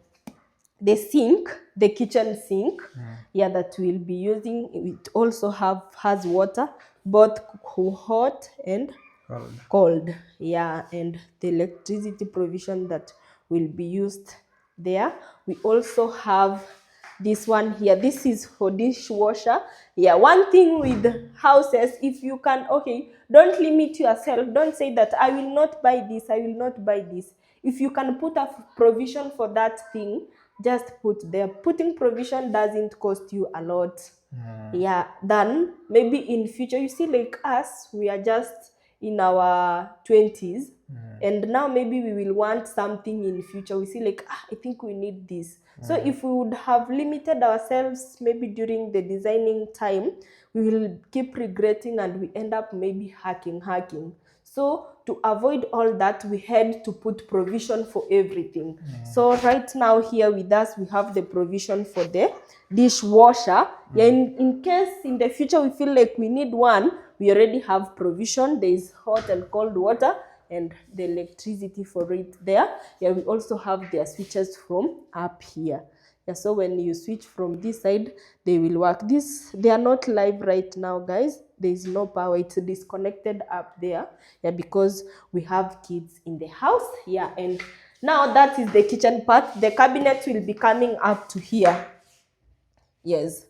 sink, the kitchen sink, yeah, that we'll be using. It also has water, both hot and cold. Yeah, and the electricity provision that will be used there. We also have this one here. This is for dishwasher. Yeah, one thing with houses, if you can, okay, don't limit yourself. Don't say that I will not buy this, I will not buy this. If you can put a provision for that thing, just put there. Putting provision doesn't cost you a lot. Yeah, then maybe in future, you see, like us, we are just in our 20s, and now maybe we will want something in future. We see like, I think we need this. So if we would have limited ourselves maybe during the designing time, we will keep regretting and we end up maybe hacking. So to avoid all that, we had to put provision for everything. So right now here with us, we have the provision for the dishwasher. Yeah, in case in the future we feel like we need one, we already have provision. There is hot and cold water and the electricity for it there. Yeah, we also have their switches from up here. Yeah, so when you switch from this side, they will work. They are not live right now, guys. There is no power. It's disconnected up there. Yeah, because we have kids in the house. Yeah, and now that is the kitchen part. The cabinet will be coming up to here. Yes.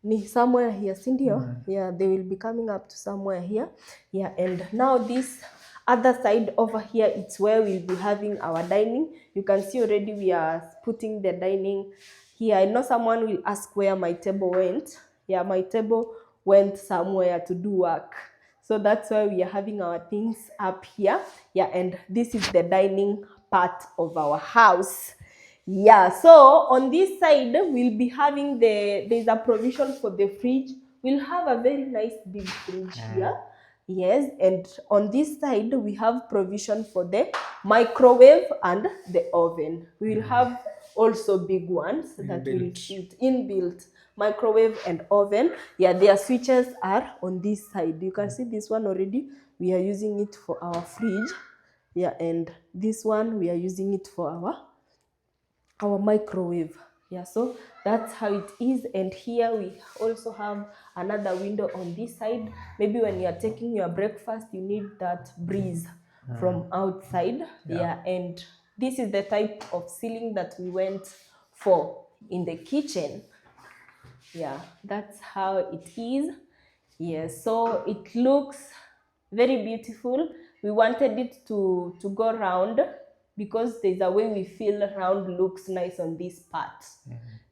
Ni somewhere here, sindio? Yeah, they will be coming up to somewhere here. Yeah, and now this other side over here, it's where we'll be having our dining. You can see already we are putting the dining here. I know someone will ask where my table went. Yeah, my table went somewhere to do work. So that's why we are having our things up here. Yeah, and this is the dining part of our house. Yeah, so on this side we'll be having there's a provision for the fridge. We'll have a very nice big fridge here. Yes, and on this side we have provision for the microwave and the oven. We will have also big ones that will Inbuilt. fit inbuilt microwave and oven. Yeah, their switches are on this side. You can see this one already. We are using it for our fridge. Yeah, and this one we are using it for our microwave. Yeah, so that's how it is. And here we also have another window on this side. Maybe when you are taking your breakfast, you need that breeze from outside. Yeah, and this is the type of ceiling that we went for in the kitchen. Yeah, that's how it is. Yes, so it looks very beautiful. We wanted it to go round because there's a way we feel round looks nice on this part.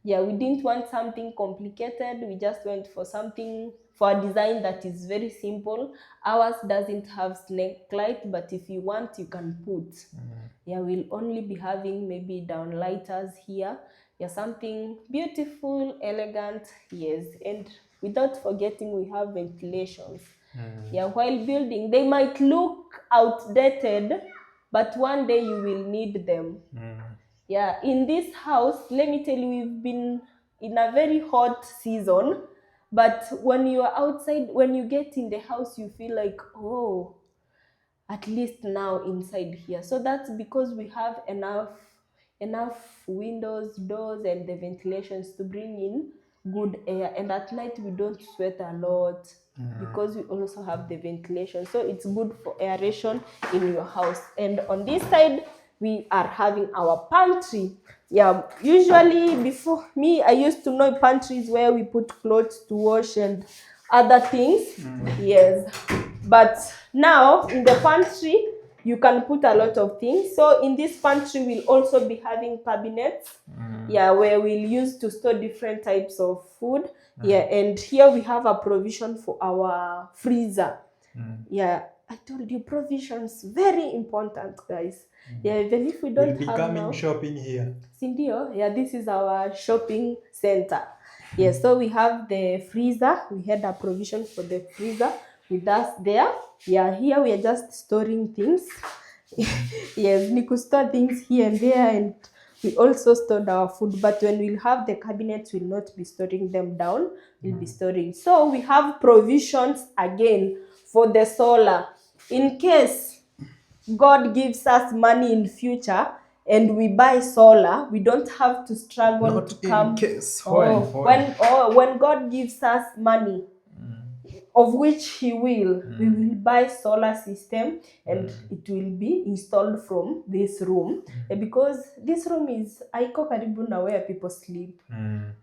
Yeah, we didn't want something complicated. We just went for something for a design that is very simple. Ours doesn't have snake light, but if you want, you can put. Yeah, we'll only be having maybe downlighters here. Yeah, something beautiful, elegant, yes. And without forgetting, we have ventilations. Yeah, while building, they might look outdated, but one day you will need them. Yeah, in this house, let me tell you, we've been in a very hot season, but when you are outside, when you get in the house, you feel like, oh, at least now inside here. So that's because we have enough windows, doors, and the ventilations to bring in good air. And at night we don't sweat a lot because we also have the ventilation. So it's good for aeration in your house. And on this side we are having our pantry. Yeah, usually before me, I used to know pantries where we put clothes to wash and other things. Yes, but now in the pantry you can put a lot of things. So in this pantry we'll also be having cabinets, yeah, where we'll use to store different types of food. Yeah, and here we have a provision for our freezer. Yeah, I told you, provisions very important, guys. Yeah, even if we don't have now shopping here. Sindio, yeah, this is our shopping center. Yes, so we have the freezer. We had a provision for the freezer with us there. Yeah, here we are just storing things. Yes, we could store things here and there, and we also stored our food. But when we'll have the cabinets, we'll not be storing them down. We'll be storing. So we have provisions again for the solar. In case God gives us money in future and we buy solar, we don't have to struggle Not to in come. case. When God gives us money, of which he will, we will buy solar system and it will be installed from this room. Because this room is aiko karibu na where people sleep.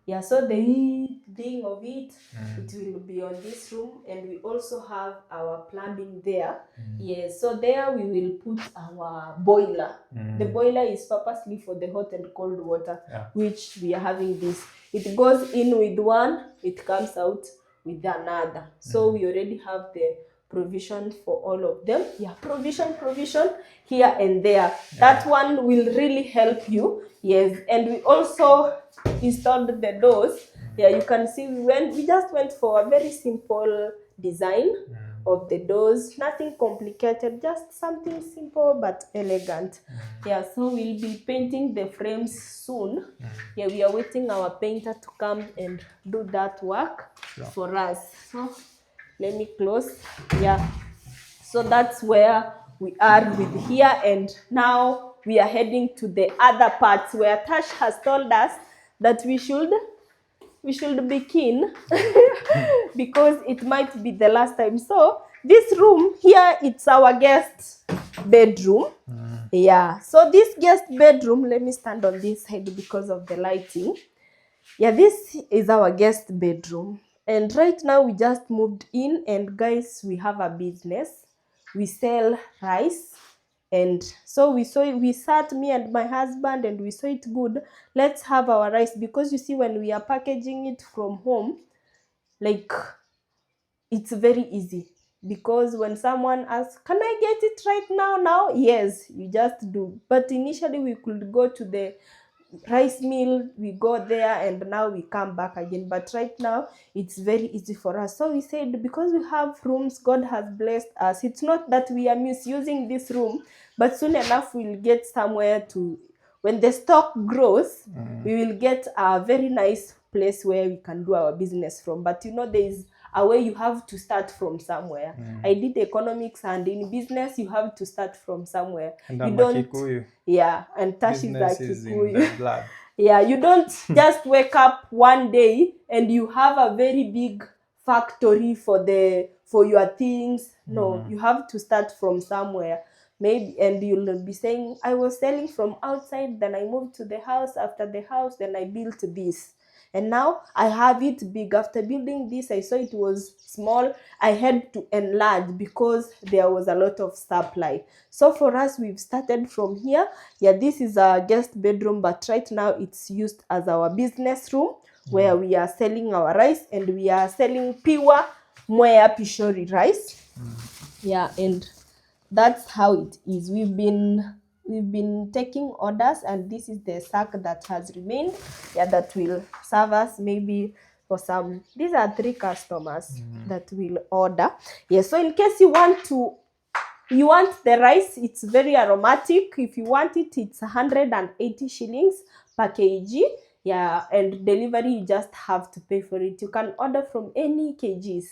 Yeah, so the thing of it, it will be on this room, and we also have our plumbing there. Yes, so there we will put our boiler. The boiler is purposely for the hot and cold water, which we are having this. It goes in with one, it comes out with another. So we already have the provision for all of them. Yeah, provision here and there. That one will really help you. Yes, and we also installed the doors. Yeah, you can see we just went for a very simple design of the doors, nothing complicated, just something simple but elegant. Yeah, so we'll be painting the frames soon. Yeah, we are waiting our painter to come and do that work for us. So let me close. Yeah, so that's where we are with here, and now we are heading to the other parts where Tash has told us that we should be keen because it might be the last time. So this room here, it's our guest bedroom. Yeah, so this guest bedroom, let me stand on this side because of the lighting. Yeah, this is our guest bedroom, and right now we just moved in, and guys, we have a business. We sell rice. And so we sat, me and my husband, and we saw it good. Let's have our rice, because you see, when we are packaging it from home, like, it's very easy. Because when someone asks, can I get it right now? Yes, you just do. But initially we could go to the rice mill, we go there and now we come back again. But right now it's very easy for us. So we said, because we have rooms, God has blessed us. It's not that we are misusing this room, but soon enough we'll get somewhere to, when the stock grows, we will get a very nice place where we can do our business from. But you know, there is a way you have to start from somewhere. I did economics, and in business you have to start from somewhere. And You I'm a don't, Kikuyu. yeah, and Tash is a Business is in Kikuyu. the blood. Yeah, you don't just wake up one day and you have a very big factory for your things. No, you have to start from somewhere. Maybe, and you'll be saying, I was selling from outside, then I moved to the house. After the house, then I built this. And now I have it big. After building this, I saw it was small. I had to enlarge because there was a lot of supply. So for us, we've started from here. Yeah, this is our guest bedroom, but right now it's used as our business room where we are selling our rice, and we are selling pure Mwea Pishori rice. Yeah, and that's how it is. We've been taking orders, and this is the sack that has remained. Yeah, that will serve us maybe for some. These are 3 customers that will order. Yeah, so in case you want the rice, it's very aromatic. If you want it, it's 180 shillings per kg. Yeah, and delivery, you just have to pay for it. You can order from any kgs.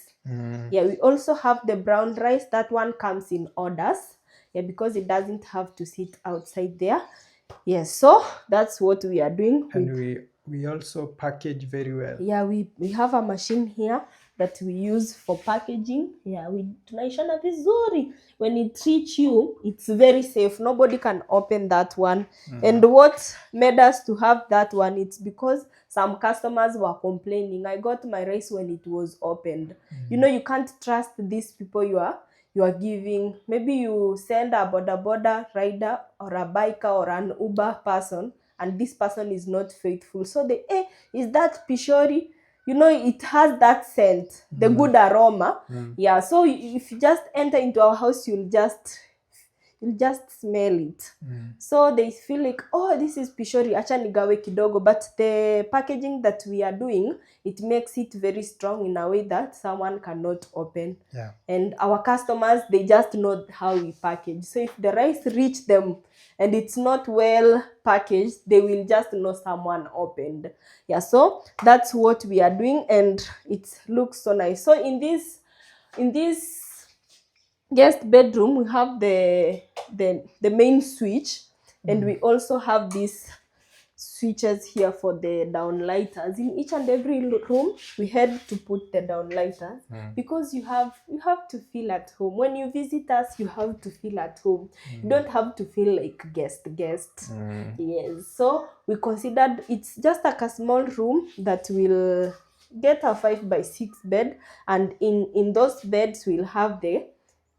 Yeah, we also have the brown rice. That one comes in orders. Yeah, because it doesn't have to sit outside there. Yes, so that's what we are doing. And we also package very well. Yeah, we have a machine here that we use for packaging. Yeah, we tunaishona vizuri. When it reach you, it's very safe. Nobody can open that one. And what made us to have that one, it's because some customers were complaining. I got my rice when it was opened. You know, you can't trust these people you are giving. Maybe you send a boda rider or a biker or an Uber person, and this person is not faithful. So they, is that Pishori? You know, it has that scent, the good aroma. Yeah, so if you just enter into our house, you'll just smell it. So they feel like, oh, this is Pishori, acha nigawe kidogo. But the packaging that we are doing, it makes it very strong in a way that someone cannot open. Yeah. And our customers, they just know how we package. So if the rice reach them and it's not well packaged, they will just know someone opened. Yeah, so that's what we are doing, and it looks so nice. So in this guest bedroom, we have the main switch, and we also have these switches here for the downlighters. In each and every room, we had to put the downlighters because you have to feel at home. When you visit us, you have to feel at home. You don't have to feel like guest. Yes, so we considered it's just like a small room that will get a 5x6 bed, and in those beds we'll have the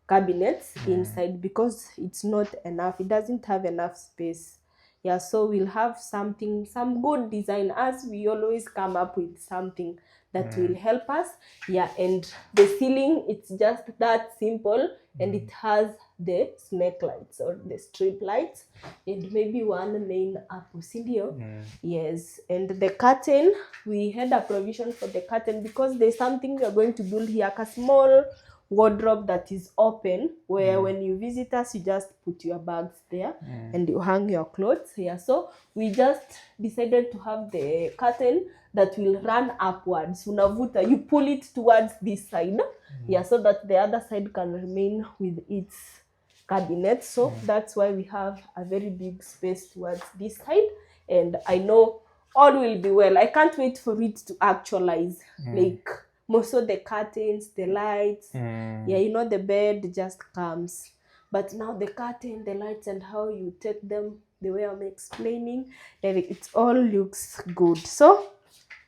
cabinets inside because it's not enough. It doesn't have enough space. Yeah, so we'll have some good design, as we always come up with something that will help us. Yeah, and the ceiling, it's just that simple, and it has the snake lights or the strip lights, and maybe one main apple studio. Yes, and the curtain, we had a provision for the curtain because there's something we are going to build here, a small wardrobe that is open, where when you visit us, you just put your bags there and you hang your clothes here. So we just decided to have the curtain that will run upwards. Unavuta, you pull it towards this side, yeah, so that the other side can remain with its cabinet. So that's why we have a very big space towards this side, and I know all will be well. I can't wait for it to actualize. Like most of the curtains, the lights, yeah, you know, the bed just comes. But now the curtain, the lights, and how you take them, the way I'm explaining, it all looks good. So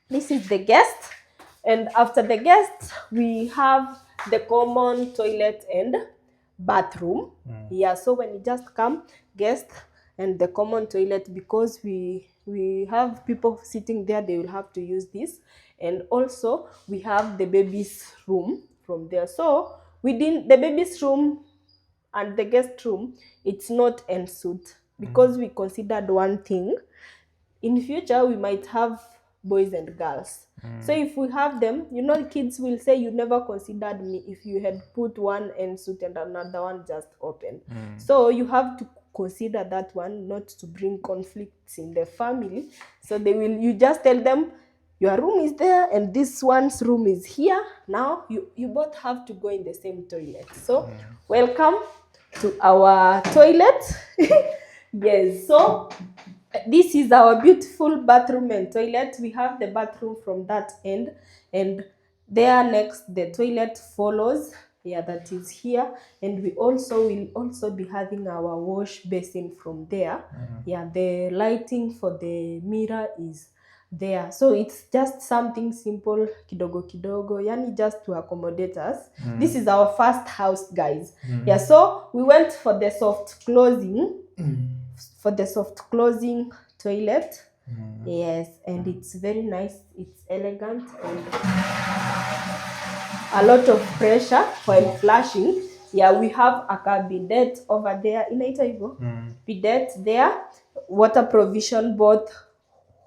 this is the guest, and after the guest, we have the common toilet and bathroom. Yeah, so when you just come, guest and the common toilet, because we have people sitting there, they will have to use this. And also we have the baby's room from there. So within the baby's room and the guest room, it's not en suite because we considered one thing. in future we might have boys and girls. So if we have them, you know, kids will say you never considered me if you had put one ensuite and another one just open. So you have to consider that one, not to bring conflicts in the family. So they will, you just tell them your room is there and this one's room is here. Now you both have to go in the same toilet. So welcome to our toilet. Yes, so this is our beautiful bathroom and toilet. We have the bathroom from that end, and there next the toilet follows. Yeah, that is here, and we also will also be having our wash basin from there. Yeah, the lighting for the mirror is there, so it's just something simple, kidogo kidogo, yani just to accommodate us. This is our first house, guys. Yeah, so we went for the soft closing. For the soft closing toilet. Yes, and it's very nice, it's elegant, and a lot of pressure while flushing. Yeah, we have a cabinet over there, inaita hivyo, bidet there, water provision both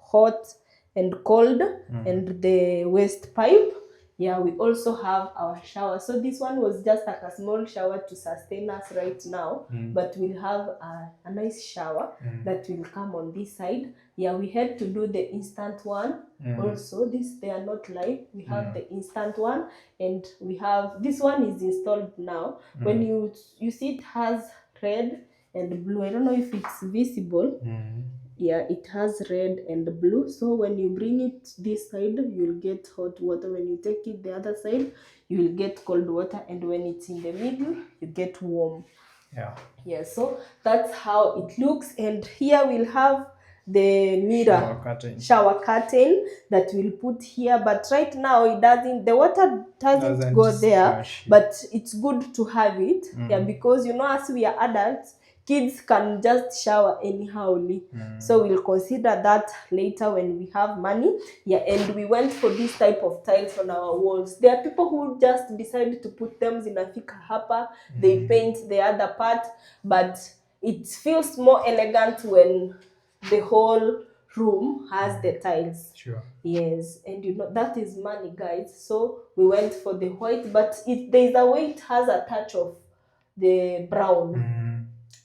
hot and cold, and the waste pipe. Yeah, we also have our shower. So this one was just like a small shower to sustain us right now, but we'll have a nice shower that will come on this side. Yeah, we had to do the instant one also. This, they are not live. We have the instant one, and we have, this one is installed now. When you see, it has red and blue. I don't know if it's visible. Yeah, it has red and blue. So when you bring it this side, you'll get hot water. When you take it the other side, you will get cold water, and when it's in the middle, you get warm. Yeah, so that's how it looks. And here we'll have the mirror shower curtain that we'll put here, but right now it doesn't, the water doesn't go there, but it's good to have it. Yeah, because you know, as we are adults, kids can just shower anyhowly. So we'll consider that later when we have money. Yeah, and we went for this type of tiles on our walls. There are people who just decide to put them in a thick hopper. They paint the other part, but it feels more elegant when the whole room has the tiles. Sure. Yes, and you know, that is money, guys. So we went for the white, but there's a way it has a touch of the brown.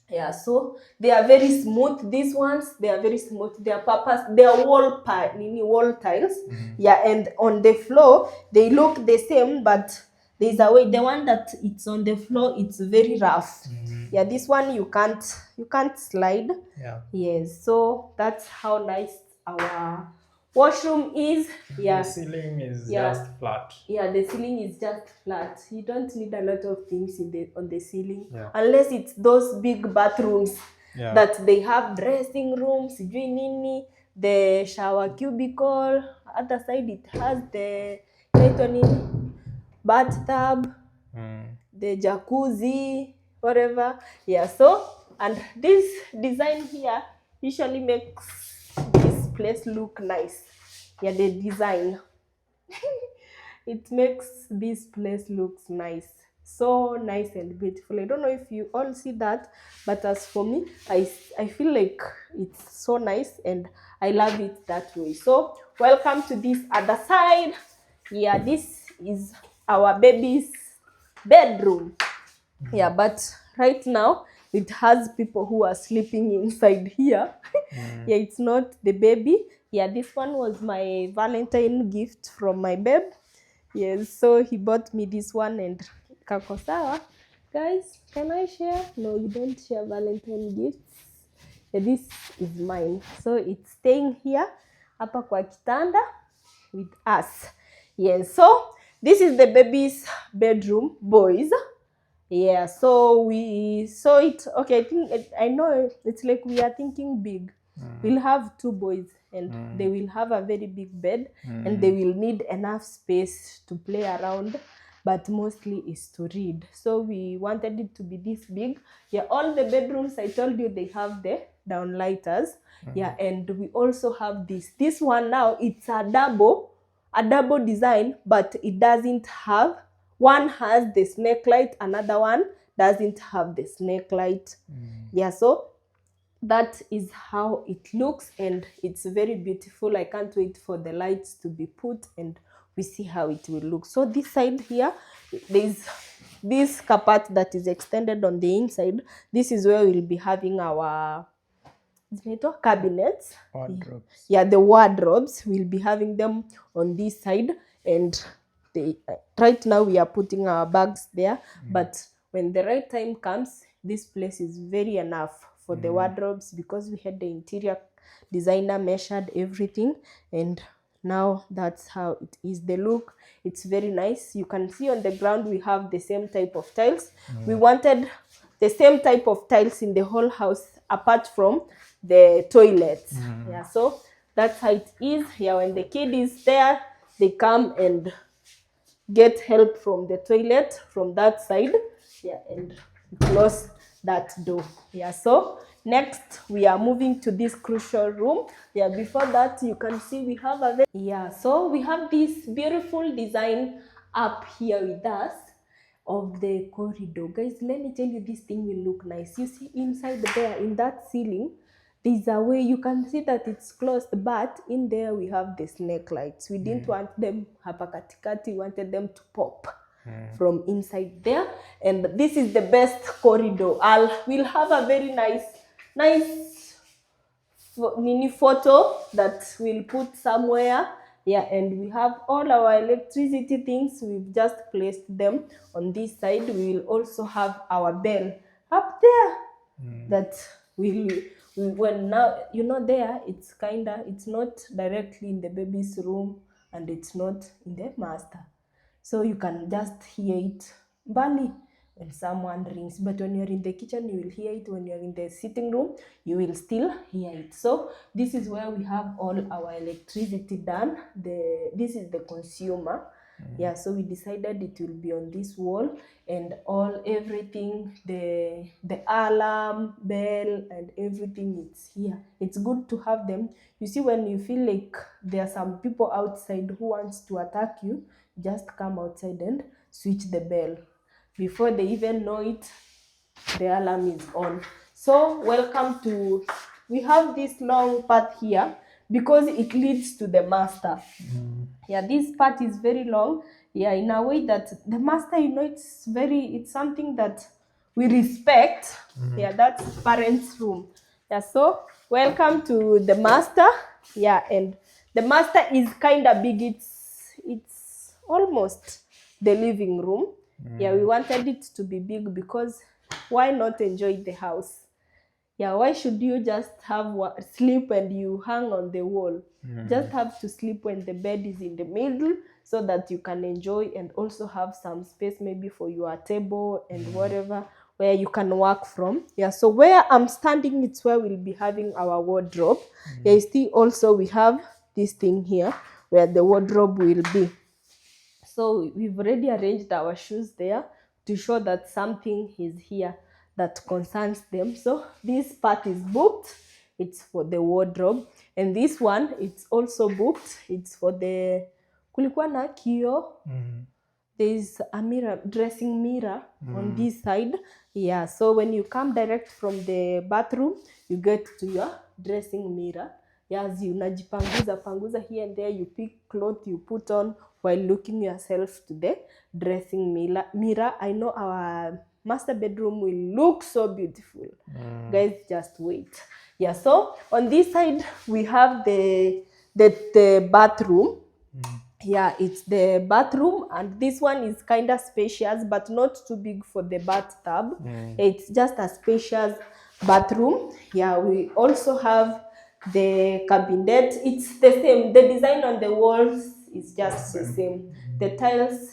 Yeah, so they are very smooth. These ones, they are very smooth. They are wall tiles. Yeah, and on the floor they look the same, but there's a way. The one that it's on the floor, it's very rough. Yeah, this one you can't slide. Yeah. Yes, so that's how nice our washroom is. Yeah, The ceiling is just flat. Yeah, the ceiling is just flat. You don't need a lot of things on the ceiling, unless it's those big bathrooms that they have dressing rooms, the shower cubicle. Other side it has the bathtub, the jacuzzi, whatever. Yeah, so, and this design here usually makes this place look nice. Yeah, the design. It makes this place looks nice, so nice and beautiful. I don't know if you all see that, but as for me, I feel like it's so nice and I love it that way. So welcome to this other side. Yeah, this is our baby's bedroom. Yeah, but right now it has people who are sleeping inside here. Yeah, it's not the baby. Yeah, this one was my Valentine gift from my babe. Yes, so he bought me this one, and kako sawa. Guys, can I share? No, you don't share Valentine gifts. Yeah, this is mine. So it's staying here, hapa kwa kitanda with us. Yes, so this is the baby's bedroom, boys. Yeah, so we saw it. Okay, I know it's like we are thinking big. We'll have 2 boys, and they will have a very big bed, and they will need enough space to play around, but mostly is to read. So we wanted it to be this big. Yeah, all the bedrooms, I told you, they have the downlighters. Yeah, and we also have this one now. It's a double design, but it doesn't have, one has the snake light, another one doesn't have the snake light. Yeah, so that is how it looks, and it's very beautiful. I can't wait for the lights to be put and we see how it will look. So this side here, there's this carpet that is extended on the inside. This is where we'll be having our cabinets. Wardrobes. Yeah, the wardrobes, we'll be having them on this side, and right now we are putting our bags there, but when the right time comes, this place is very enough for the wardrobes, because we had the interior designer measured everything, and now that's how it is. The look, it's very nice. You can see on the ground we have the same type of tiles. We wanted the same type of tiles in the whole house, apart from the toilets. Yeah, so that's how it is. Yeah, when the kid is there, they come and get help from the toilet from that side. Yeah, and close that door. Yeah, so next we are moving to this crucial room. Yeah, before that, you can see we have a so we have this beautiful design up here with us of the corridor. Guys, let me tell you, this thing will look nice. You see inside there, in that ceiling, there's a way you can see that it's closed, but in there we have the snake lights. We didn't want them hapa katikati, we wanted them to pop from inside there. And this is the best corridor. We'll have a very nice mini photo that we'll put somewhere. Yeah, and we have all our electricity things. We've just placed them on this side. We will also have our bell up there that will when now there it's not directly in the baby's room, and it's not in the master, so you can just hear it barely when someone rings, but when you're in the kitchen you will hear it. When you're in the sitting room you will still hear it. So this is where we have all our electricity done. This is the consumer. Yeah, so we decided it will be on this wall, and everything, the alarm, bell, and everything, it's here. It's good to have them. You see, when you feel like there are some people outside who wants to attack you, just come outside and switch the bell. Before they even know it, the alarm is on. So welcome to, we have this long path here because it leads to the master. Yeah, this part is very long. Yeah, in a way that the master, it's something that we respect. Yeah, that's parents' room. Yeah, so welcome to the master. Yeah, and the master is kind of big. It's almost the living room. Yeah, we wanted it to be big because why not enjoy the house? Yeah, why should you just have sleep and you hang on the wall? Just have to sleep when the bed is in the middle, so that you can enjoy and also have some space maybe for your table and whatever, where you can work from. Yeah, so where I'm standing, it's where we'll be having our wardrobe. Yeah, you see also we have this thing here where the wardrobe will be. So we've already arranged our shoes there to show that something is here that concerns them. So this part is booked. It's for the wardrobe. And this one, it's also booked. It's for the kulikuwa na kio. There's a mirror, dressing mirror on this side. Yeah, so when you come direct from the bathroom, you get to your dressing mirror. Yes, you panguza here and there, you pick clothes you put on while looking yourself to the dressing mirror. I know our master bedroom will look so beautiful. Guys, just wait. Yeah, so on this side we have the bathroom. Yeah, it's the bathroom, and this one is kind of spacious but not too big for the bathtub. It's just a spacious bathroom. Yeah, we also have the cabinet. It's the same. The design on the walls is just the same. The tiles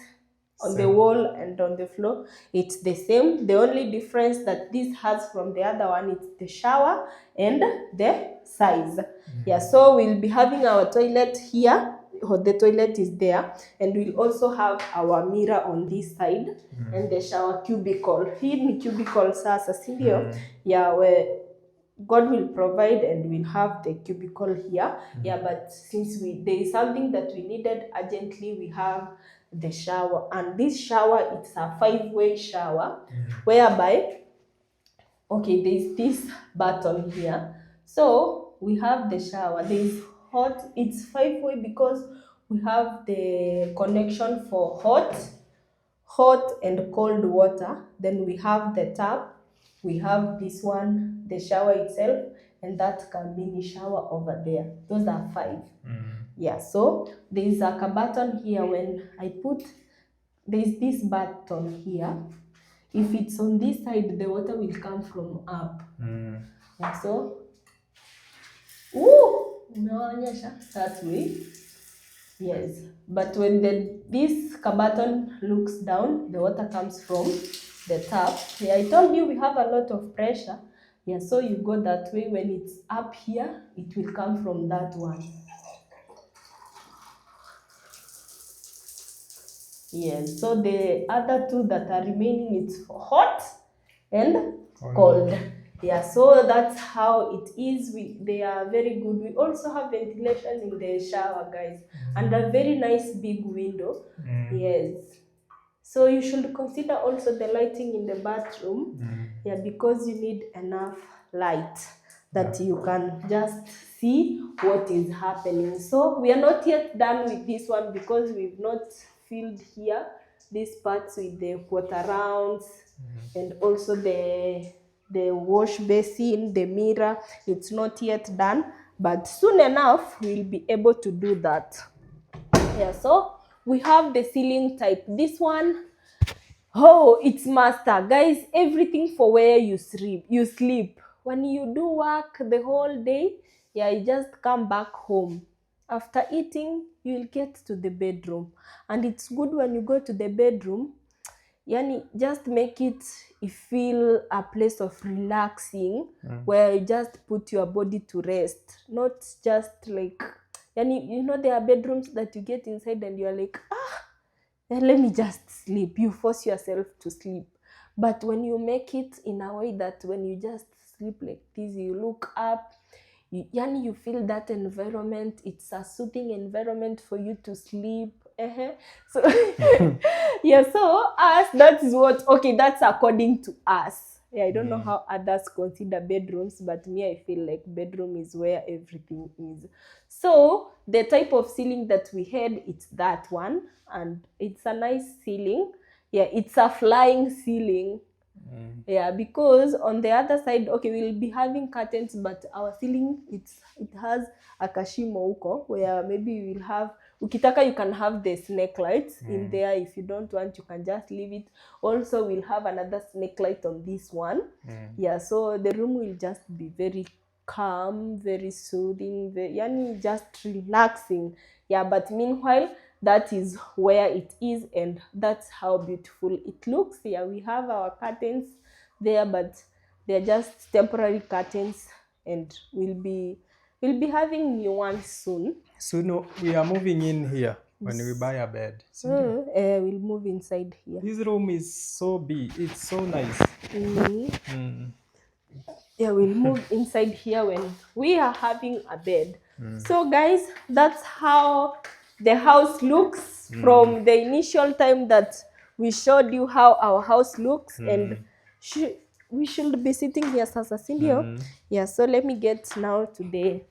on the wall and on the floor, it's the same. The only difference that this has from the other one is the shower and the size. Yeah, so we'll be having our toilet here. The toilet is there, and we'll also have our mirror on this side and the shower cubicle. Hii ni cubicle sasa, si ndio? Yeah, where God will provide and we'll have the cubicle here. Yeah, but since there is something that we needed urgently, we have the shower. And this shower, it's a 5-way shower, whereby okay, there's this button here. So we have the shower. There's hot. It's 5-way because we have the connection for hot and cold water. Then we have the tap. We have this one, the shower itself, and that mini shower over there. Those are 5. Yeah, so there's a button here. When I put, there's this button here. If it's on this side, the water will come from up. Yeah, so, umeonyesha that way. Yes, but when this button looks down, the water comes from the tap. Yeah, I told you we have a lot of pressure. Yeah, so you go that way. When it's up here, it will come from that one. Yes, so the other 2 that are remaining, it's hot and cold. Yeah, so that's how it is. They are very good. We also have ventilation in the shower, guys, and a very nice big window. Yes. So you should consider also the lighting in the bathroom. Yeah, because you need enough light that you can just see what is happening. So we are not yet done with this one because we've not filled here these parts with the water rounds and also the wash basin, the mirror. It's not yet done, but soon enough we'll be able to do that. Yeah, so we have the ceiling type. This one, oh, it's master, guys. Everything for where you sleep. When you do work the whole day, yeah, you just come back home. After eating, you'll get to the bedroom. And it's good when you go to the bedroom, yani just make it feel a place of relaxing, where you just put your body to rest, not just like, yani, you know, there are bedrooms that you get inside and you're like, let me just sleep. You force yourself to sleep. But when you make it in a way that when you just sleep like this, you look up, you feel that environment. It's a soothing environment for you to sleep. So yeah, so us, that is what, okay, that's according to us. Yeah, I don't know how others consider bedrooms, but me, I feel like bedroom is where everything is. So the type of ceiling that we had, it's that one, and it's a nice ceiling. Yeah, it's a flying ceiling. Yeah, because on the other side, okay, we'll be having curtains, but our ceiling, it has a kashimo huko, where maybe we'll have, ukitaka, you can have the snake lights in there. If you don't want, you can just leave it. Also, we'll have another snake light on this one. Yeah, so the room will just be very calm, very soothing, yani just relaxing. Yeah, but meanwhile, that is where it is, and that's how beautiful it looks. Yeah, we have our curtains there, but they're just temporary curtains, and we'll be having new ones soon. So no, we are moving in here when we buy a bed. We'll move inside here. This room is so big. It's so nice. Yeah, we'll move inside here when we are having a bed. So guys, that's how the house looks from the initial time that we showed you how our house looks. And we should be sitting here sasa, sindio? Yeah, so let me get now to the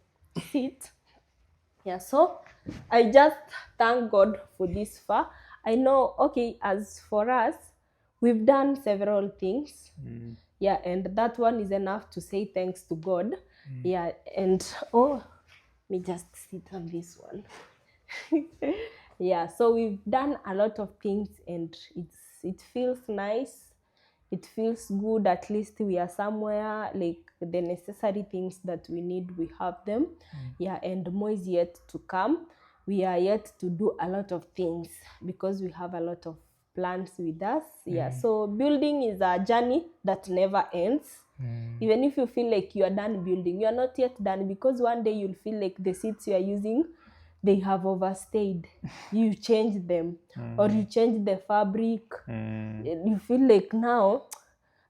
seat. Yeah, so I just thank God for this far. I know, okay, as for us, we've done several things. Yeah, and that one is enough to say thanks to God. Yeah, and let me just sit on this one. Yeah, so we've done a lot of things, and it feels nice. It feels good. At least we are somewhere, like the necessary things that we need, we have them. Yeah, and more is yet to come. We are yet to do a lot of things because we have a lot of plans with us. Yeah, so building is a journey that never ends. Even if you feel like you are done building, you are not yet done, because one day you'll feel like the seats you are using, they have overstayed. You change them, or you change the fabric. You feel like, now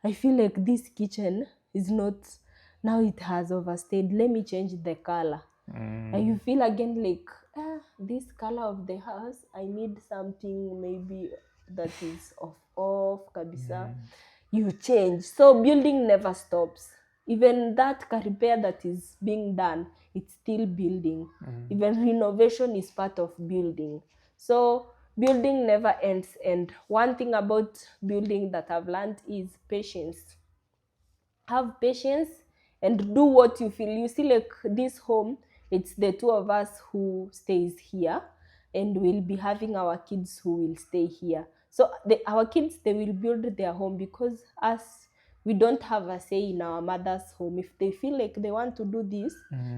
I feel like this kitchen is not, now it has overstayed, let me change the color. And you feel again like, this color of the house, I need something maybe that is off kabisa. you change. So building never stops. Even that repair that is being done, it's still building. Even renovation is part of building. So building never ends. And one thing about building that I've learned is patience. Have patience and do what you feel. You see, like this home, it's the two of us who stays here, and we'll be having our kids who will stay here. So our kids, they will build their home, because us, we don't have a say in our mother's home. If they feel like they want to do this,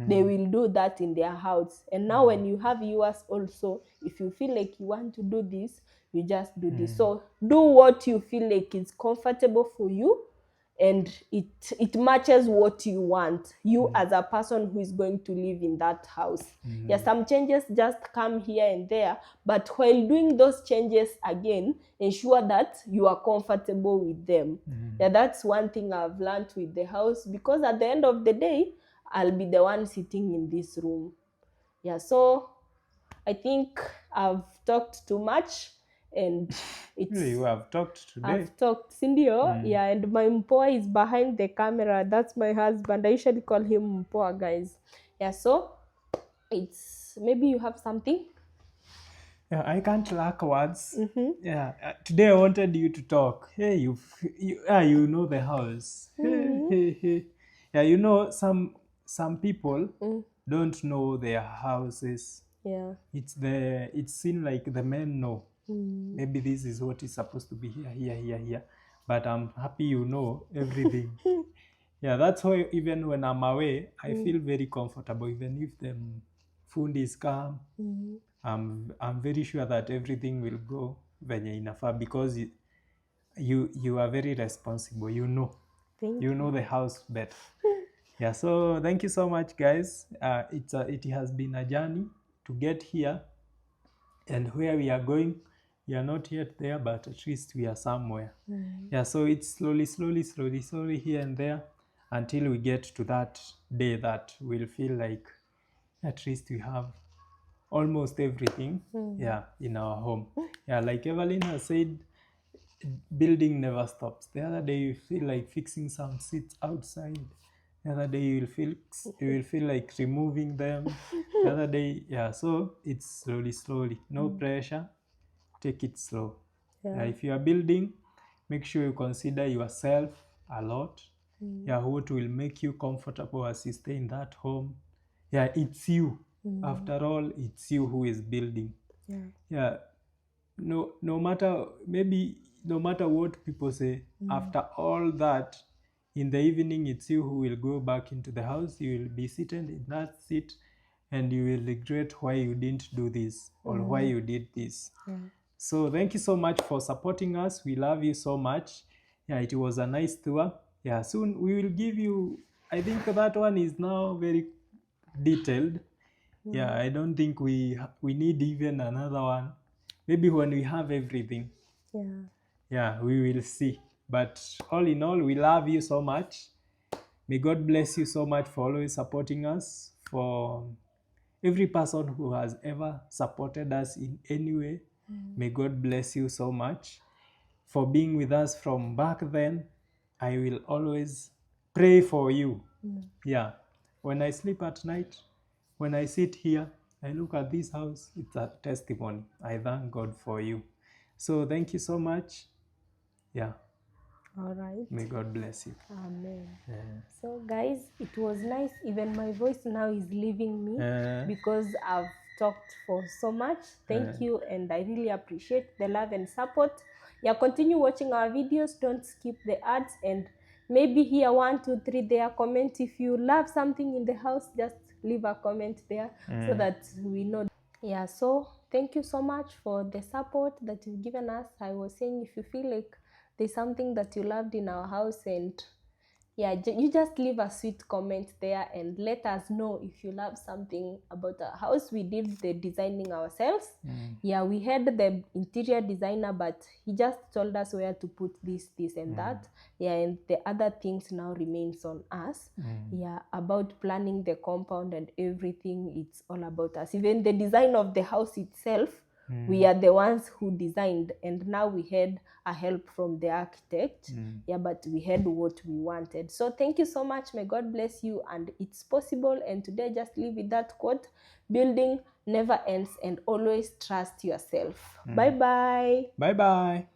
they will do that in their house. And now when you have yours also, if you feel like you want to do this, you just do this. So do what you feel like is comfortable for you, and it matches what you want, you as a person who is going to live in that house. Yeah, some changes just come here and there, but while doing those changes, again, ensure that you are comfortable with them. Yeah, that's one thing I've learned with the house, because at the end of the day, I'll be the one sitting in this room. Yeah, so I think I've talked too much, and it's You have talked today. I've talked, Sindio. Yeah, and my Mpoa is behind the camera. That's my husband. I usually call him Mpoa, guys. Yeah, so it's, maybe you have something. Yeah, I can't lack words. Yeah, today I wanted you to talk. Hey, you know the house. Hey. Yeah, you know, some people don't know their houses. Yeah. It's seemed like the men know. Maybe this is what is supposed to be here. But I'm happy you know everything. Yeah, that's why even when I'm away, I feel very comfortable. Even if the food is calm, I'm very sure that everything will go venye inafaa, because you are very responsible. You know, Thank you know the house better. Yeah, so thank you so much, guys. It has been a journey to get here, and where we are going, we are not yet there, but at least we are somewhere. Yeah, so it's slowly here and there, until we get to that day that we'll feel like at least we have almost everything, yeah, in our home. Yeah, like Evelyn has said, building never stops. The other day you feel like fixing some seats outside. The other day you will feel like removing them. The other day, yeah. So it's slowly. No pressure. Take it slow. Yeah. If you are building, make sure you consider yourself a lot. Yeah, what will make you comfortable as you stay in that home. Yeah, it's you. After all, it's you who is building. Yeah. No matter, maybe no matter what people say, after all that, in the evening, it's you who will go back into the house. You will be seated in that seat, and you will regret why you didn't do this or why you did this. So thank you so much for supporting us. We love you so much. Yeah, it was a nice tour. Yeah, soon we will give you, I think that one is now very detailed. Yeah, I don't think we need even another one. Maybe when we have everything. Yeah, we will see. But all in all, we love you so much. May God bless you so much for always supporting us. For every person who has ever supported us in any way, may God bless you so much for being with us from back then. I will always pray for you. Yeah, when I sleep at night, when I sit here, I look at this house, it's a testimony. I thank God for you. So thank you so much. Yeah. All right. May God bless you. Amen. So guys, it was nice. Even my voice now is leaving me because I've talked for so much. Thank you, and I really appreciate the love and support. Yeah, continue watching our videos. Don't skip the ads, and maybe here 1, 2, 3 there. Comment if you love something in the house. Just leave a comment there so that we know. Yeah, so thank you so much for the support that you've given us. I was saying, if you feel like there's something that you loved in our house, and yeah, you just leave a sweet comment there and let us know if you love something about our house. We did the designing ourselves. Yeah, we had the interior designer, but he just told us where to put this and that. Yeah, and the other things now remains on us. Yeah, about planning the compound and everything, it's all about us. Even the design of the house itself, We are the ones who designed, and now we had a help from the architect. Yeah, but we had what we wanted. So thank you so much. May God bless you, and it's possible. And today, just leave with that quote: building never ends, and always trust yourself. Bye bye. Bye bye.